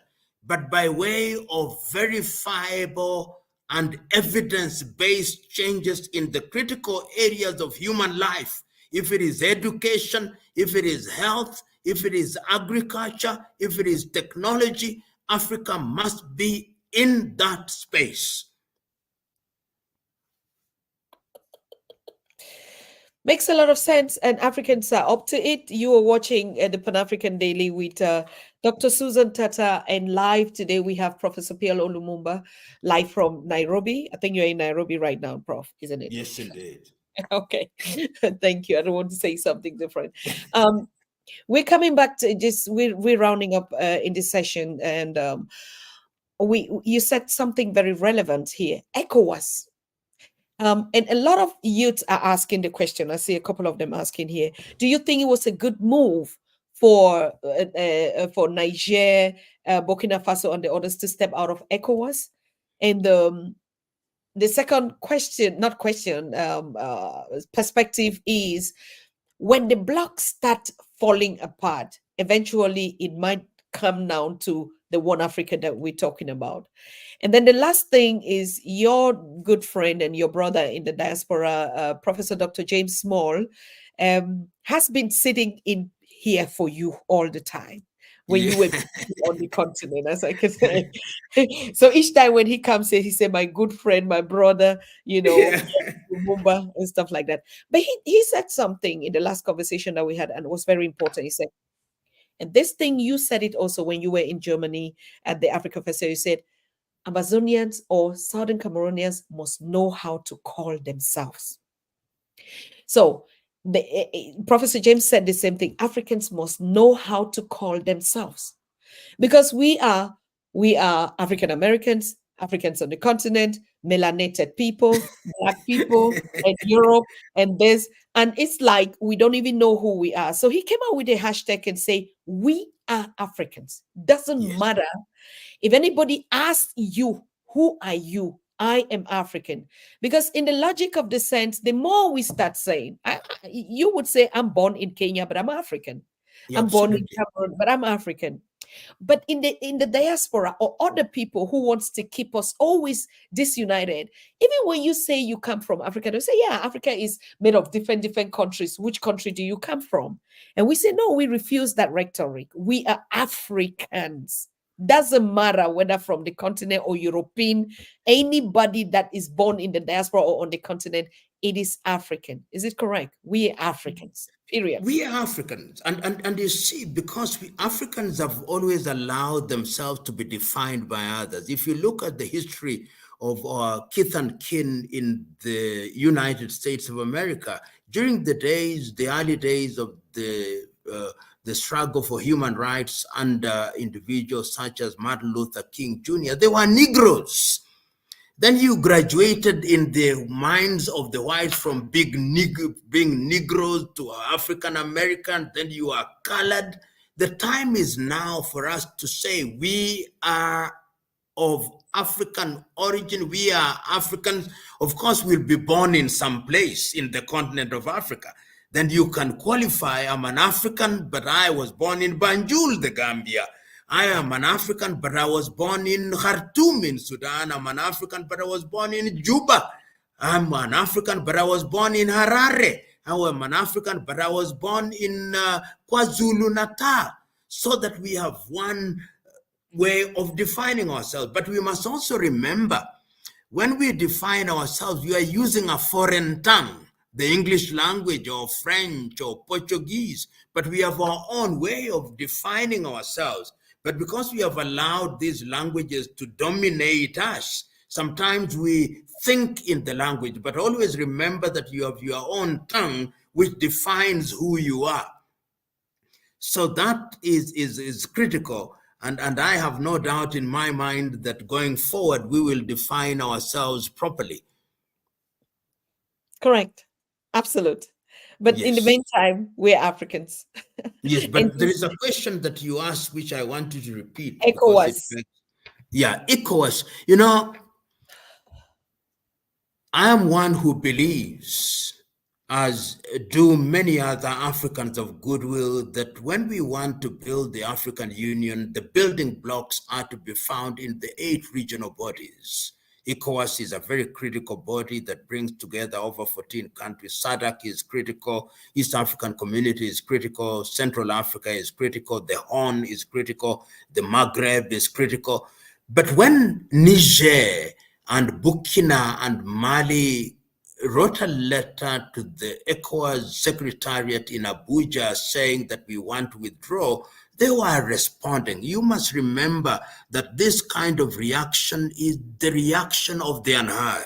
but by way of verifiable and evidence-based changes in the critical areas of human life. If it is education, if it is health, if it is agriculture, if it is technology, Africa must be in that space. Makes a lot of sense, and Africans are up to it. You are watching the Pan African Daily with Dr. Susan Tata, and live today we have Professor Pielo Lumumba, live from Nairobi. I think you're in Nairobi right now, Prof, isn't it? Yes, indeed. Okay, thank you. I don't want to say something different. We're coming back to just we're rounding up in this session, and you said something very relevant here. ECOWAS. And a lot of youths are asking the question. I see a couple of them asking here. Do you think it was a good move for Niger, Burkina Faso, and the others to step out of ECOWAS? And the second question, not question, perspective is when the blocks start falling apart, eventually it might come down to the one Africa that we're talking about. And then the last thing is your good friend and your brother in the diaspora, Professor Dr. James Small, has been sitting in here for you all the time when Yeah. you were on the continent, as I can say. So each time when he comes here, he said, "My good friend, my brother, Yeah. Lumumba," and stuff like that. But he said something in the last conversation that we had, and it was very important. He said, and this thing, you said it also when you were in Germany at the Africa Festival. You said, Amazonians or Southern Cameroonians must know how to call themselves. So Professor James said the same thing. Africans must know how to call themselves because we are African Americans, Africans on the continent, melanated people, black people, and Europe, and this, and it's like we don't even know who we are. So he came out with a hashtag and say, "We are Africans." Doesn't Yes. matter if anybody asks you, "Who are you?" I am African. Because in the logic of the sense, the more we start saying, you would say, "I'm born in Kenya, but I'm African. Yeah, I'm born in absolutely. Cameroon, but I'm African." But in the diaspora or other people who wants to keep us always disunited, even when you say you come from Africa, they say, "Yeah, Africa is made of different countries. Which country do you come from?" And we say, "No, we refuse that rhetoric. We are Africans." Doesn't matter whether from the continent or European, anybody that is born in the diaspora or on the continent, it is African. Is it correct? We are Africans, period. We are Africans, and you see, because we Africans have always allowed themselves to be defined by others. If you look at the history of our kith and kin in the United States of America, during the early days of the struggle for human rights under individuals such as Martin Luther King Jr., they were Negroes. Then you graduated in the minds of the whites from being Negroes to African American, then you are colored. The time is now for us to say we are of African origin, we are Africans. Of course, we'll be born in some place in the continent of Africa. Then you can qualify, I'm an African, but I was born in Banjul, the Gambia. I am an African, but I was born in Khartoum in Sudan. I'm an African, but I was born in Juba. I'm an African, but I was born in Harare. I am an African, but I was born in KwaZulu Natal. So that we have one way of defining ourselves. But we must also remember, when we define ourselves, we are using a foreign tongue, the English language or French or Portuguese, but we have our own way of defining ourselves. But because we have allowed these languages to dominate us, sometimes we think in the language, but always remember that you have your own tongue which defines who you are. So that is critical. And I have no doubt in my mind that going forward, we will define ourselves properly. Correct. Absolute. But in the Yes. meantime, we're Africans. Yes, And but there is a question that you asked, which I want you to repeat because ECOWAS. yeah, ECOWAS. You know, I am one who believes, as do many other Africans of goodwill, that when we want to build the African Union, the building blocks are to be found in the 8 regional bodies. ECOWAS is a very critical body that brings together over 14 countries. SADC is critical. East African Community is critical. Central Africa is critical. The Horn is critical. The Maghreb is critical. But when Niger and Burkina and Mali wrote a letter to the ECOWAS Secretariat in Abuja saying that we want to withdraw, they were responding. You must remember that this kind of reaction is the reaction of the unheard.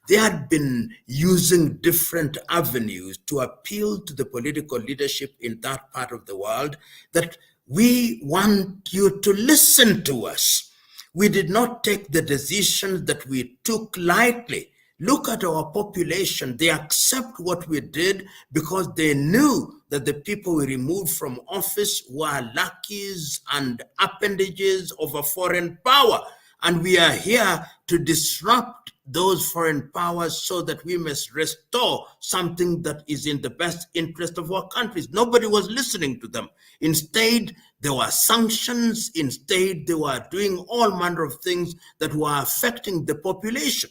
They had been using different avenues to appeal to the political leadership in that part of the world that we want you to listen to us. We did not take the decisions that we took lightly. Look at our population. They accept what we did because they knew that the people we removed from office were lackeys and appendages of a foreign power. And we are here to disrupt those foreign powers so that we must restore something that is in the best interest of our countries. Nobody was listening to them. Instead, there were sanctions. Instead, they were doing all manner of things that were affecting the population.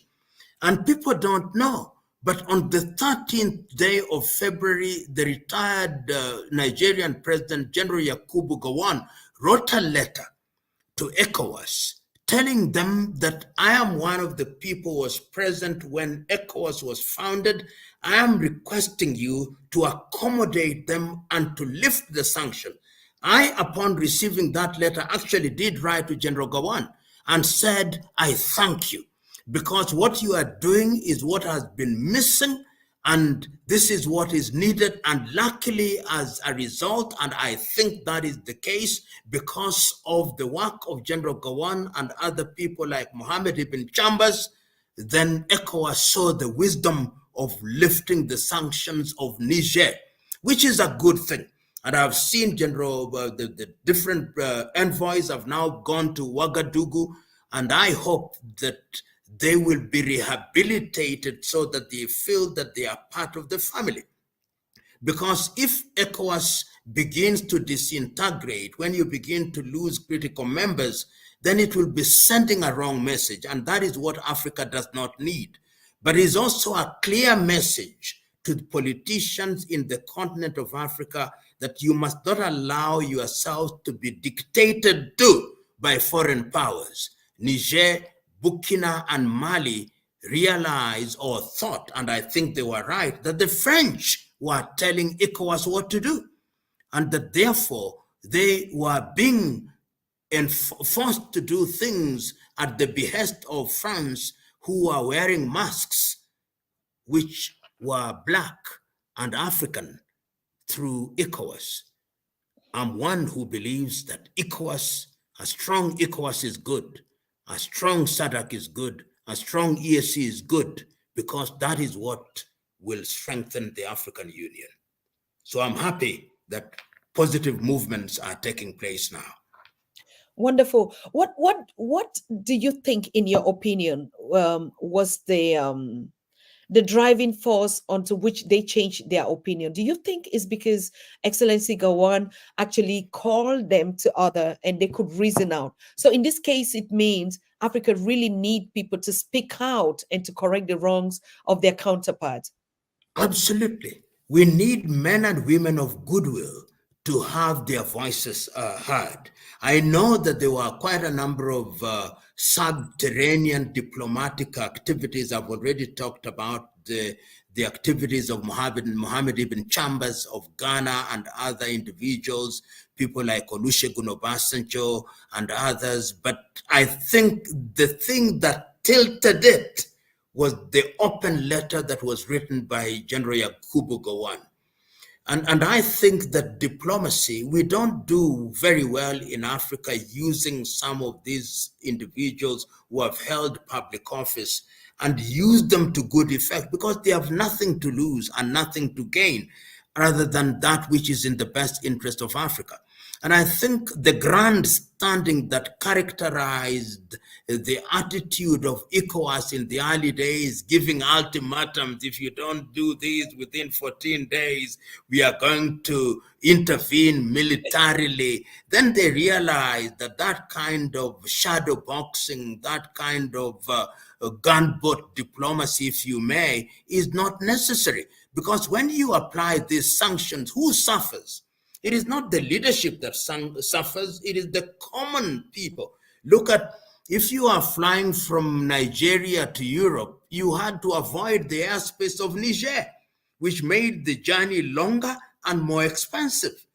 And people don't know. But on the 13th day of February, the retired Nigerian President, General Yakubu Gowon, wrote a letter to ECOWAS telling them that I am one of the people who was present when ECOWAS was founded. I am requesting you to accommodate them and to lift the sanction. I, upon receiving that letter, actually did write to General Gowon and said, I thank you, because what you are doing is what has been missing, and this is what is needed. And luckily, as a result, and I think that is the case because of the work of General Gowon and other people like Mohammed Ibn Chambers, then ECOWAS saw the wisdom of lifting the sanctions of Niger, which is a good thing. And I've seen the different envoys have now gone to Ouagadougou, and I hope that they will be rehabilitated so that they feel that they are part of the family. Because if ECOWAS begins to disintegrate, when you begin to lose critical members, then it will be sending a wrong message. And that is what Africa does not need. But it is also a clear message to the politicians in the continent of Africa that you must not allow yourselves to be dictated to by foreign powers. Niger, Burkina, and Mali realized or thought, and I think they were right, that the French were telling ECOWAS what to do, and that therefore they were being forced to do things at the behest of France, who were wearing masks which were black and African through ECOWAS. I'm one who believes that ECOWAS, a strong ECOWAS is good. A strong SADC is good. A strong EAC is good, because that is what will strengthen the African Union. So I'm happy that positive movements are taking place now. Wonderful. What do you think, in your opinion, was the driving force onto which they changed their opinion? Do you think it's because Excellency Gowon actually called them to order and they could reason out? So in this case, it means Africa really need people to speak out and to correct the wrongs of their counterparts. Absolutely. We need men and women of goodwill to have their voices heard. I know that there were quite a number of subterranean diplomatic activities. I've already talked about the activities of Mohammed Ibn Chambers of Ghana and other individuals, people like Olusegun Obasanjo and others. But I think the thing that tilted it was the open letter that was written by General Yakubu Gowon. And I think that diplomacy, we don't do very well in Africa using some of these individuals who have held public office and use them to good effect, because they have nothing to lose and nothing to gain rather than that which is in the best interest of Africa. And I think the grand standing that characterized the attitude of ECOWAS in the early days, giving ultimatums: if you don't do this within 14 days, we are going to intervene militarily. Then they realized that that kind of shadow boxing, that kind of gunboat diplomacy, if you may, is not necessary. Because when you apply these sanctions, who suffers? It is not the leadership that suffers, it is the common people. Look at, if you are flying from Nigeria to Europe, you had to avoid the airspace of Niger, which made the journey longer and more expensive.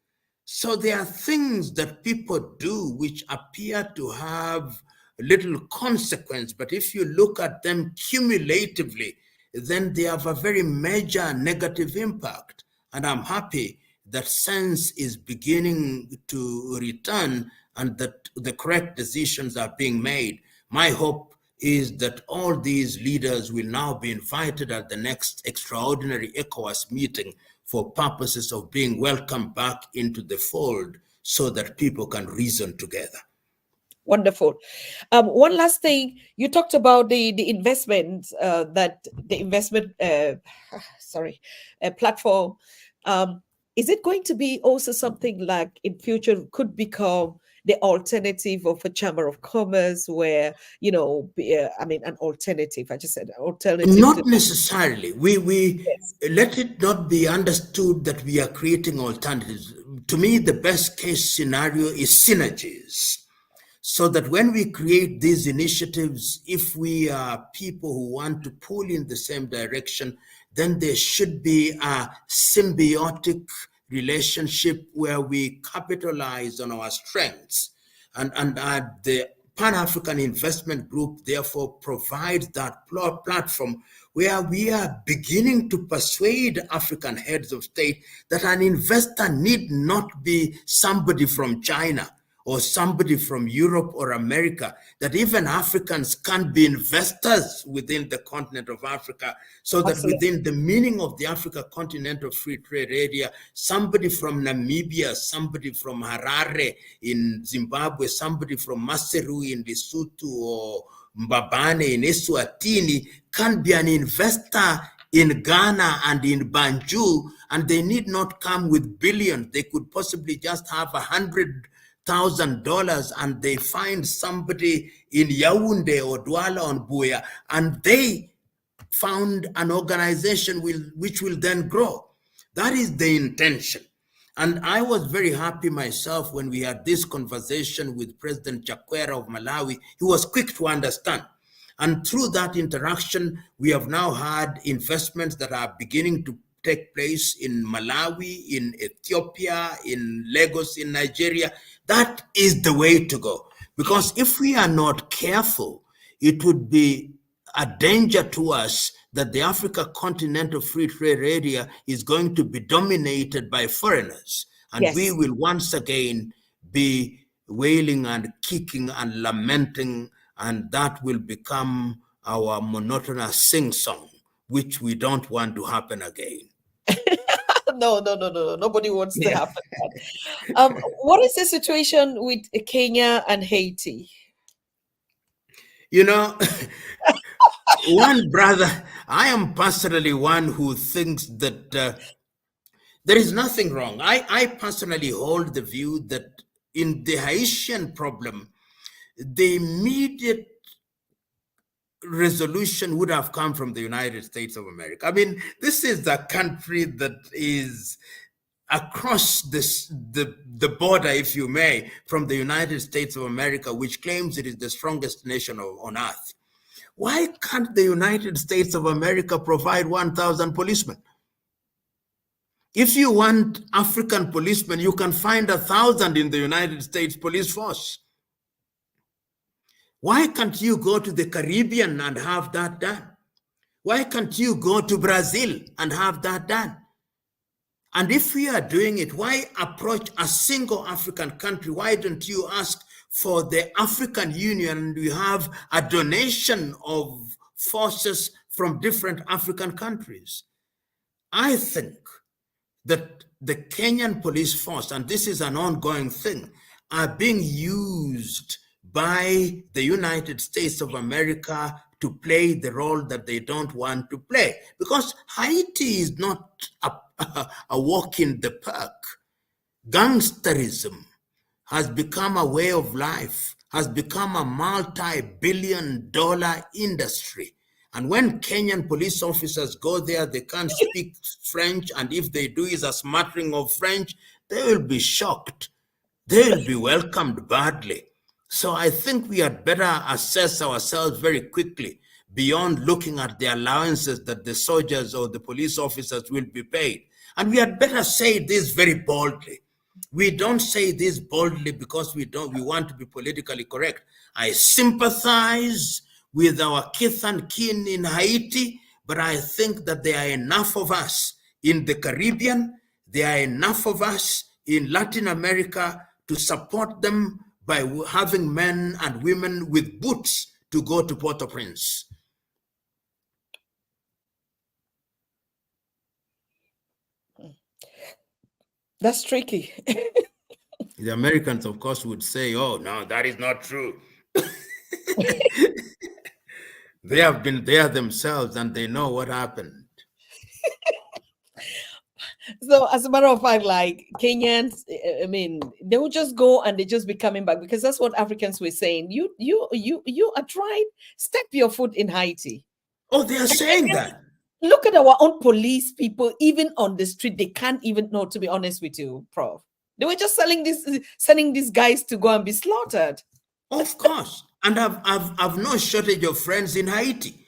So there are things that people do which appear to have little consequence, but if you look at them cumulatively, then they have a very major negative impact. And I'm happy that sense is beginning to return and that the correct decisions are being made. My hope is that all these leaders will now be invited at the next extraordinary ECOWAS meeting for purposes of being welcomed back into the fold so that people can reason together. Wonderful. One last thing, you talked about the investment that the investment sorry platform. Um, is it going to be also something like in future could become the alternative of a chamber of commerce, where I mean an alternative? I just said alternative to Not necessarily. We yes, let it not be understood that we are creating alternatives. To me, the best case scenario is synergies. So that when we create these initiatives, if we are people who want to pull in the same direction, then there should be a symbiotic relationship where we capitalize on our strengths. And the Pan African Investment Group therefore provides that platform where we are beginning to persuade African heads of state that an investor need not be somebody from China or somebody from Europe or America, that even Africans can be investors within the continent of Africa, so that absolutely. within the meaning of the Africa Continental Free Trade Area, somebody from Namibia, somebody from Harare in Zimbabwe, somebody from Maseru in Lesotho or Mbabane in Eswatini can be an investor in Ghana and in Banjul, and they need not come with billions. They could possibly just have $100,000, and they find somebody in Yaoundé or Douala or Buea, and they found an organization which will then grow. That is the intention. And I was very happy myself when we had this conversation with President Chakwera of Malawi. He was quick to understand. And through that interaction, we have now had investments that are beginning to take place in Malawi, in Ethiopia, in Lagos, in Nigeria. That is the way to go. Because if we are not careful, it would be a danger to us that the Africa Continental Free Trade Area is going to be dominated by foreigners. And we Yes. will once again be wailing and kicking and lamenting, and that will become our monotonous sing-song, which we don't want to happen again. No, no, no, no, no. Nobody wants to Yeah. happen that. What is the situation with Kenya and Haiti? You know, one brother, I am personally one who thinks that there is nothing wrong. I personally hold the view that in the Haitian problem, the immediate resolution would have come from the United States of America. I mean, this is a country that is across the border, if you may, from the United States of America, which claims it is the strongest nation on earth. Why can't the United States of America provide 1,000 policemen? If you want African policemen, you can find 1,000 in the United States police force. Why can't you go to the Caribbean and have that done? Why can't you go to Brazil and have that done? And if we are doing it, why approach a single African country? Why don't you ask for the African Union and we have a donation of forces from different African countries? I think that the Kenyan police force, and this is an ongoing thing, are being used by the United States of America to play the role that they don't want to play. Because Haiti is not a walk in the park. Gangsterism has become a way of life, has become a multi-billion-dollar industry. And when Kenyan police officers go there, they can't speak French, and if they do is a smattering of French, they will be shocked. They will be welcomed badly. So I think we had better assess ourselves very quickly beyond looking at the allowances that the soldiers or the police officers will be paid. And we had better say this very boldly. We don't say this boldly because we want to be politically correct. I sympathize with our kith and kin in Haiti, but I think that there are enough of us in the Caribbean, there are enough of us in Latin America to support them by having men and women with boots to go to Port-au-Prince. That's tricky. The Americans, of course, would say, "Oh no, that is not true." They have been there themselves and they know what happened. So as a matter of fact, like Kenyans, I mean, they would just go and they just be coming back because that's what Africans were saying. You are trying, step your foot in Haiti. Oh, they are saying that. Look at our own police people, even on the street, they can't even know, to be honest with you, Prof. They were just sending these guys to go and be slaughtered. Of course. And I've no shortage of friends in Haiti.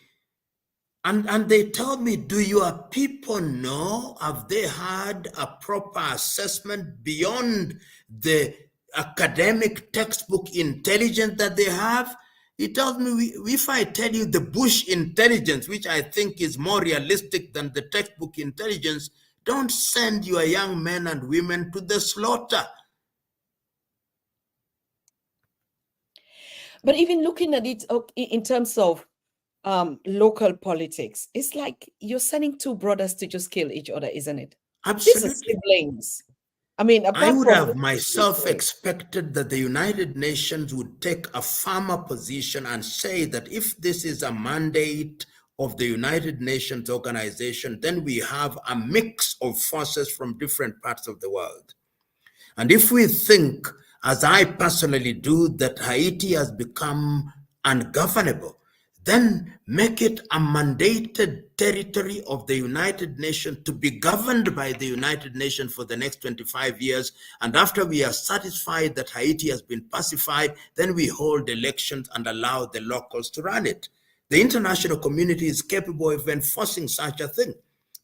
And they tell me, do your people know? Have they had a proper assessment beyond the academic textbook intelligence that they have? He tells me, if I tell you the bush intelligence, which I think is more realistic than the textbook intelligence, don't send your young men and women to the slaughter. But even looking at it in terms of local politics, it's like you're sending two brothers to just kill each other, isn't it? These are Absolutely. siblings. I mean, I apart would from have myself expected that the United Nations would take a firmer position and say that if this is a mandate of the United Nations organization, then we have a mix of forces from different parts of the world. And if we think, as I personally do, that Haiti has become ungovernable, then make it a mandated territory of the United Nations to be governed by the United Nations for the next 25 years. And after we are satisfied that Haiti has been pacified, then we hold elections and allow the locals to run it. The international community is capable of enforcing such a thing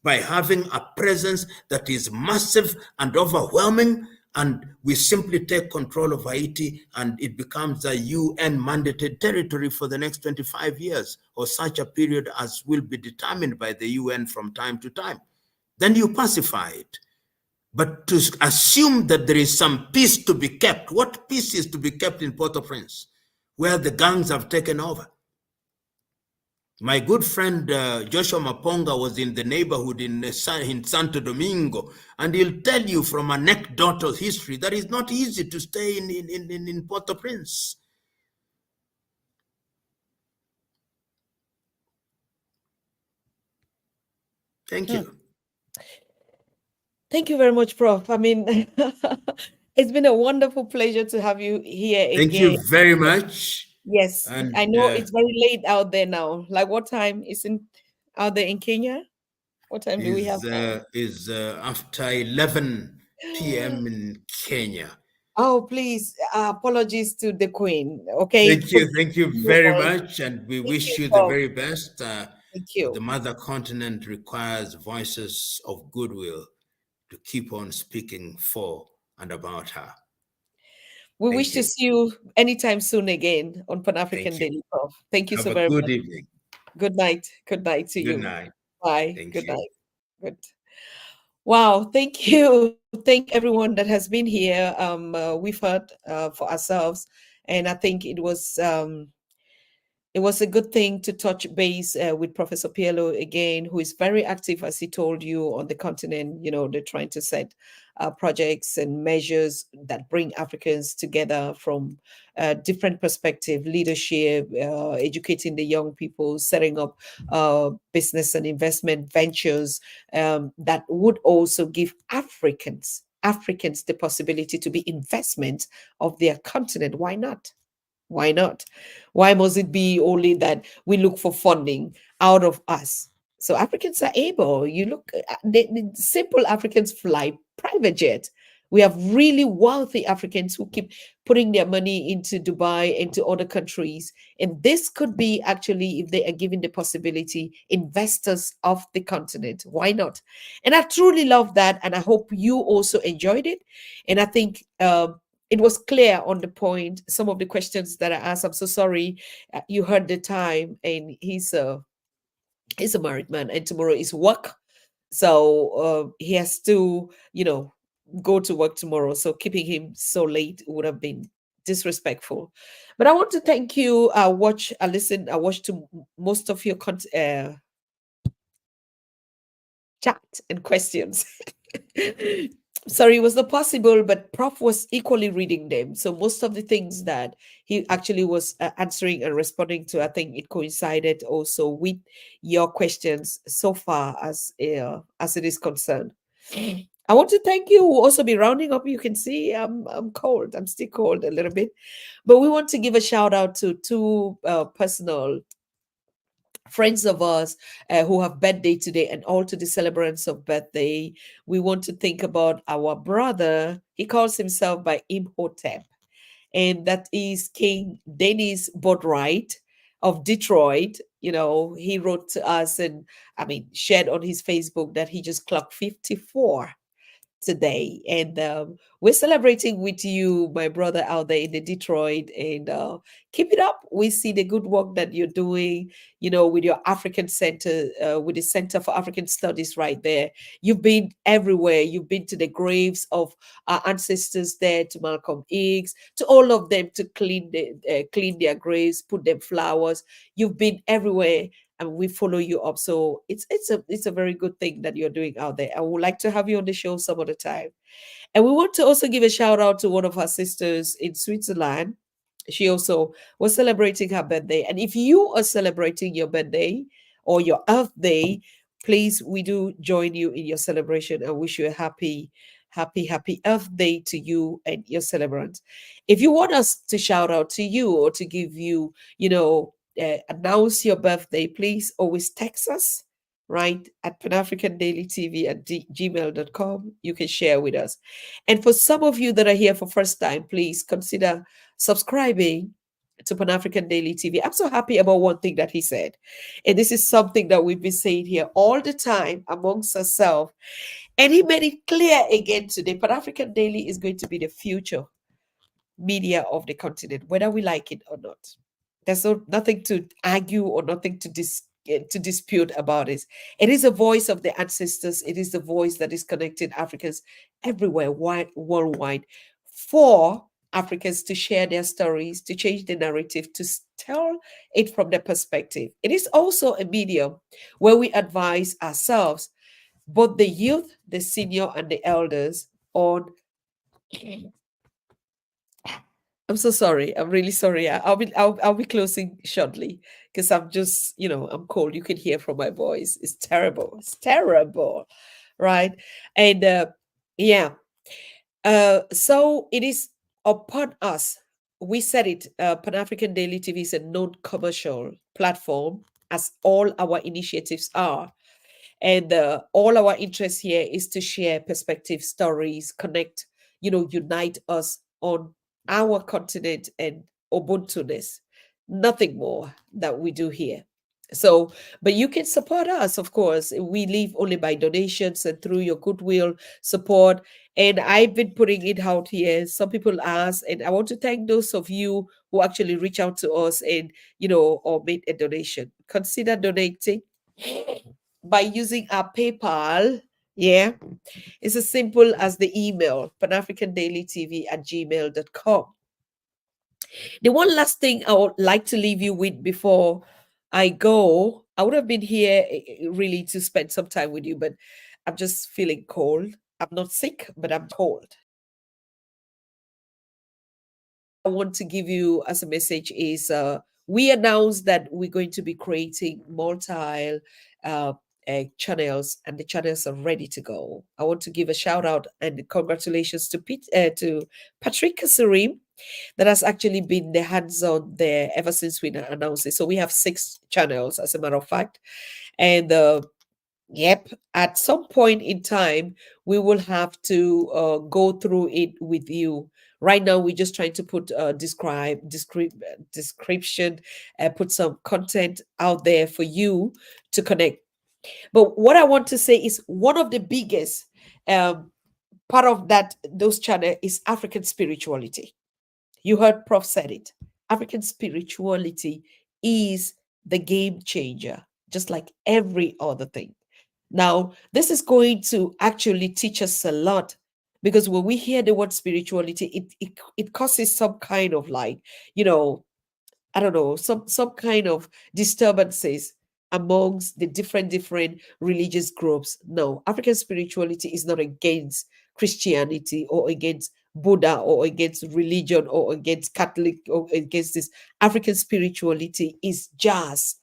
by having a presence that is massive and overwhelming, and we simply take control of Haiti and it becomes a UN mandated territory for the next 25 years or such a period as will be determined by the UN from time to time. Then you pacify it. But to assume that there is some peace to be kept, what peace is to be kept in Port-au-Prince, where the gangs have taken over? My good friend Joshua Maponga was in the neighborhood in Santo Domingo, and he'll tell you from anecdotal history that it's not easy to stay in Port-au-Prince. Thank you. Thank you very much, Prof. I mean, it's been a wonderful pleasure to have you here Thank again. you very much. Yes, I And know it's very late out there now. Like, what time is in out there in Kenya? What time do we have now? is after 11 p.m. in Kenya. Oh, please, apologies to the Queen. Okay, forgive Thank you me, very boy. much, and we Thank wish you, you the Prof. very best. Thank The you. mother continent requires voices of goodwill to keep on speaking for and about her. We Thank wish to you. see you anytime soon again on Pan African Thank you. Daily, Prof. Thank you Have so a very good much. evening. Good night. Good night to Good you. night. Bye. Thank Good you. night. Good. Wow, thank you. Thank everyone that has been here. We've heard for ourselves, and I think it was a good thing to touch base with Professor Pielo again, who is very active, as he told you, on the continent. You know, they're trying to set projects and measures that bring Africans together from different perspective, leadership, educating the young people, setting up business and investment ventures that would also give Africans the possibility to be investment of their continent. Why not? Why not? Why must it be only that we look for funding out of us? So Africans are able. You look, the simple Africans fly private jet. We have really wealthy Africans who keep putting their money into Dubai, into other countries. And this could be actually, if they are given the possibility, investors of the continent. Why not? And I truly love that. And I hope you also enjoyed it. And I think it was clear on the point. Some of the questions that I asked, I'm so sorry. You heard the time, and he's a married man, and tomorrow is work, so he has to, go to work tomorrow. So keeping him so late would have been disrespectful. But I want to thank you. I watched to most of your chat and questions. sorry, it was not possible, but Prof was equally reading them. So most of the things that he actually was answering and responding to, I think it coincided also with your questions so far as it is concerned. I want to thank you. We'll also be rounding up. You can see I'm cold. I'm still cold a little bit, but we want to give a shout out to two personal friends of us who have birthday today, and all to the celebrants of birthday. We want to think about our brother. He calls himself by Imhotep, and that is King Dennis Bodwright of Detroit. You know, he wrote to us and, I mean, shared on his Facebook that he just clocked 54 today. And we're celebrating with you, my brother out there in the Detroit. And keep it up. We see the good work that you're doing, you know, with your African Center, with the Center for African Studies right there. You've been everywhere. You've been to the graves of our ancestors there, to Malcolm X, to all of them, to clean their graves, put them flowers. You've been everywhere, and we follow you up. So it's a very good thing that you're doing out there. I would like to have you on the show some other time. And we want to also give a shout out to one of our sisters in Switzerland. She also was celebrating her birthday. And if you are celebrating your birthday or your Earth Day, please, we do join you in your celebration and wish you a happy Earth Day to you and your celebrants. If you want us to shout out to you or to give you, announce your birthday, please always text us, right, at panafricandailytv at gmail.com. You can share with us. And for some of you that are here for first time, please consider subscribing to Pan African Daily TV. I'm so happy about one thing that he said. And this is something that we've been saying here all the time amongst ourselves. And he made it clear again today. Pan African Daily is going to be the future media of the continent, whether we like it or not. There's nothing to argue or nothing to dispute about it. It is a voice of the ancestors. It is the voice that is connecting Africans everywhere, worldwide, for Africans to share their stories, to change the narrative, to tell it from their perspective. It is also a medium where we advise ourselves, both the youth, the senior, and the elders, on. I'm so sorry. I'm really sorry. I'll be closing shortly because I'm just, I'm cold. You can hear from my voice. It's terrible. It's terrible. Right. And yeah. So it is upon us. We said it, Pan African Daily TV is a non-commercial platform, as all our initiatives are. And all our interest here is to share perspective, stories, connect, unite us on our continent and Ubuntu-ness. Nothing more that we do here. So, but you can support us, of course. We live only by donations and through your goodwill support. And I've been putting it out here. Some people ask, and I want to thank those of you who actually reach out to us and, or made a donation. Consider donating by using our PayPal. Yeah, it's as simple as the email, panafricandailytv at gmail.com. The one last thing I would like to leave you with before I go, I would have been here really to spend some time with you, but I'm just feeling cold. I'm not sick, but I'm cold. I want to give you as a message is we announced that we're going to be creating multi channels, and the channels are ready to go. I want to give a shout out and congratulations to to Patrick Kasarim, that has actually been the hands-on there ever since we announced it. So we have 6 channels, as a matter of fact, and yep, at some point in time, we will have to go through it with you. Right now, we're just trying to put description, put some content out there for you to connect. But what I want to say is one of the biggest part of those channel is African spirituality. You heard Prof said it. African spirituality is the game changer, just like every other thing. Now, this is going to actually teach us a lot, because when we hear the word spirituality, it causes some kind of, like, I don't know, some kind of disturbances amongst the different religious groups. No, African spirituality is not against Christianity or against Buddha or against religion or against Catholic or against this. African spirituality is just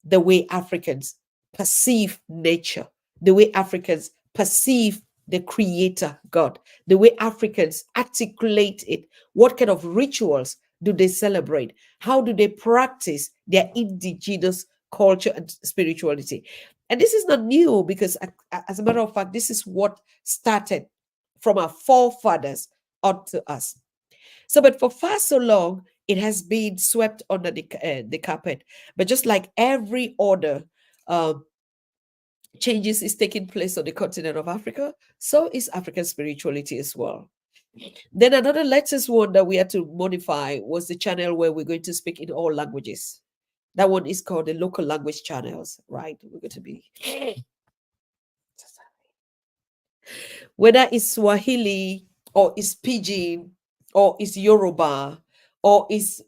the way Africans perceive nature, the way Africans perceive the creator God, the way Africans articulate it. What kind of rituals do they celebrate? How do they practice their indigenous culture and spirituality? And this is not new because, as a matter of fact, this is what started from our forefathers onto us. So, but for far so long, it has been swept under the carpet. But just like every other changes is taking place on the continent of Africa, so is African spirituality as well. Then another latest one that we had to modify was the channel where we're going to speak in all languages. That one is called the local language channels, right? We're going to be whether it's Swahili or it's Pidgin or it's Yoruba or it's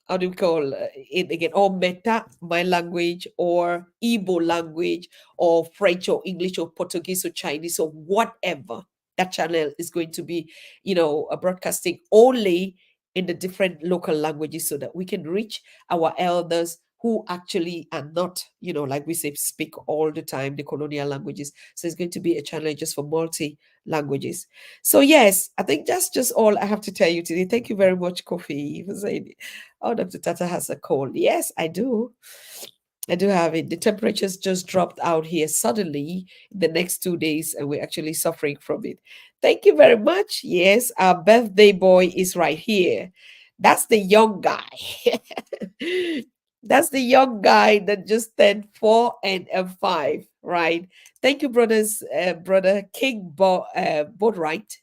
how do we call it again? Or Meta, my language, or Igbo language, or French or English or Portuguese or Chinese or whatever. That channel is going to be, broadcasting only in the different local languages so that we can reach our elders who actually are not, like we say, speak all the time the colonial languages. So it's going to be a channel just for multi languages. So yes, I think that's just all I have to tell you today. Thank you very much, Kofi, for saying, oh, Dr. Tata has a cold. Yes, I do. I do have it. The temperatures just dropped out here suddenly the next 2 days, and we're actually suffering from it. Thank you very much. Yes, our birthday boy is right here. That's the young guy. That's the young guy that just turned 4 and 5, right? Thank you, brothers, brother King Bodright.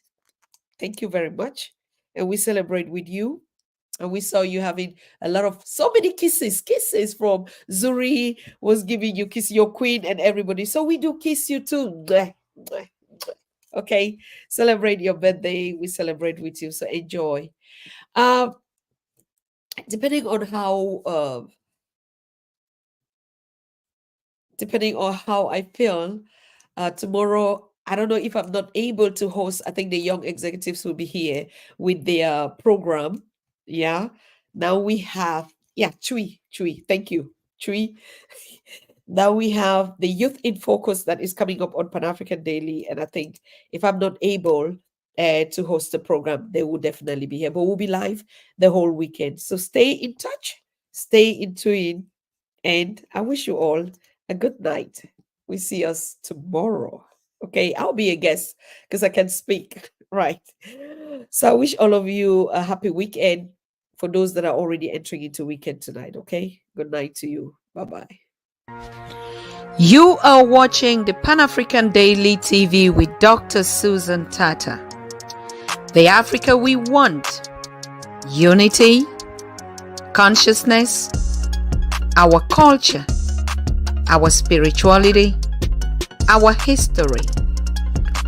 Thank you very much. And we celebrate with you. And we saw you having so many kisses from Zuri was giving you kiss, your queen and everybody. So we do kiss you too. Okay. Celebrate your birthday. We celebrate with you. So enjoy. Depending on how I feel, tomorrow, I don't know if I'm not able to host. I think the young executives will be here with their program. Yeah. Now we have, Chui. Thank you, Chui. Now we have the Youth in Focus that is coming up on Pan-African Daily. And I think if I'm not able to host the program, they will definitely be here. But we'll be live the whole weekend. So stay in touch, stay in tune, and I wish you all a good night. We see us tomorrow. Okay, I'll be a guest because I can speak. Right. So I wish all of you a happy weekend for those that are already entering into weekend tonight. Okay. Good night to you. Bye-bye. You are watching the Pan-African Daily TV with Dr. Susan Tata. The Africa we want. Unity, consciousness, our culture, our spirituality, our history.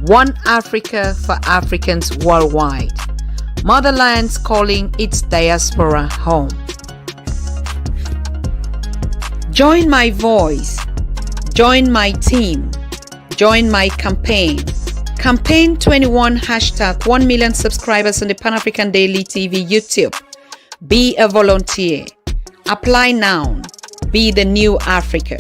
One Africa for Africans worldwide. Motherland's calling its diaspora home. Join my voice. Join my team. Join my campaign. Campaign 21 #1 million subscribers on the Pan-African Daily TV YouTube. Be a volunteer. Apply now. Be the new Africa.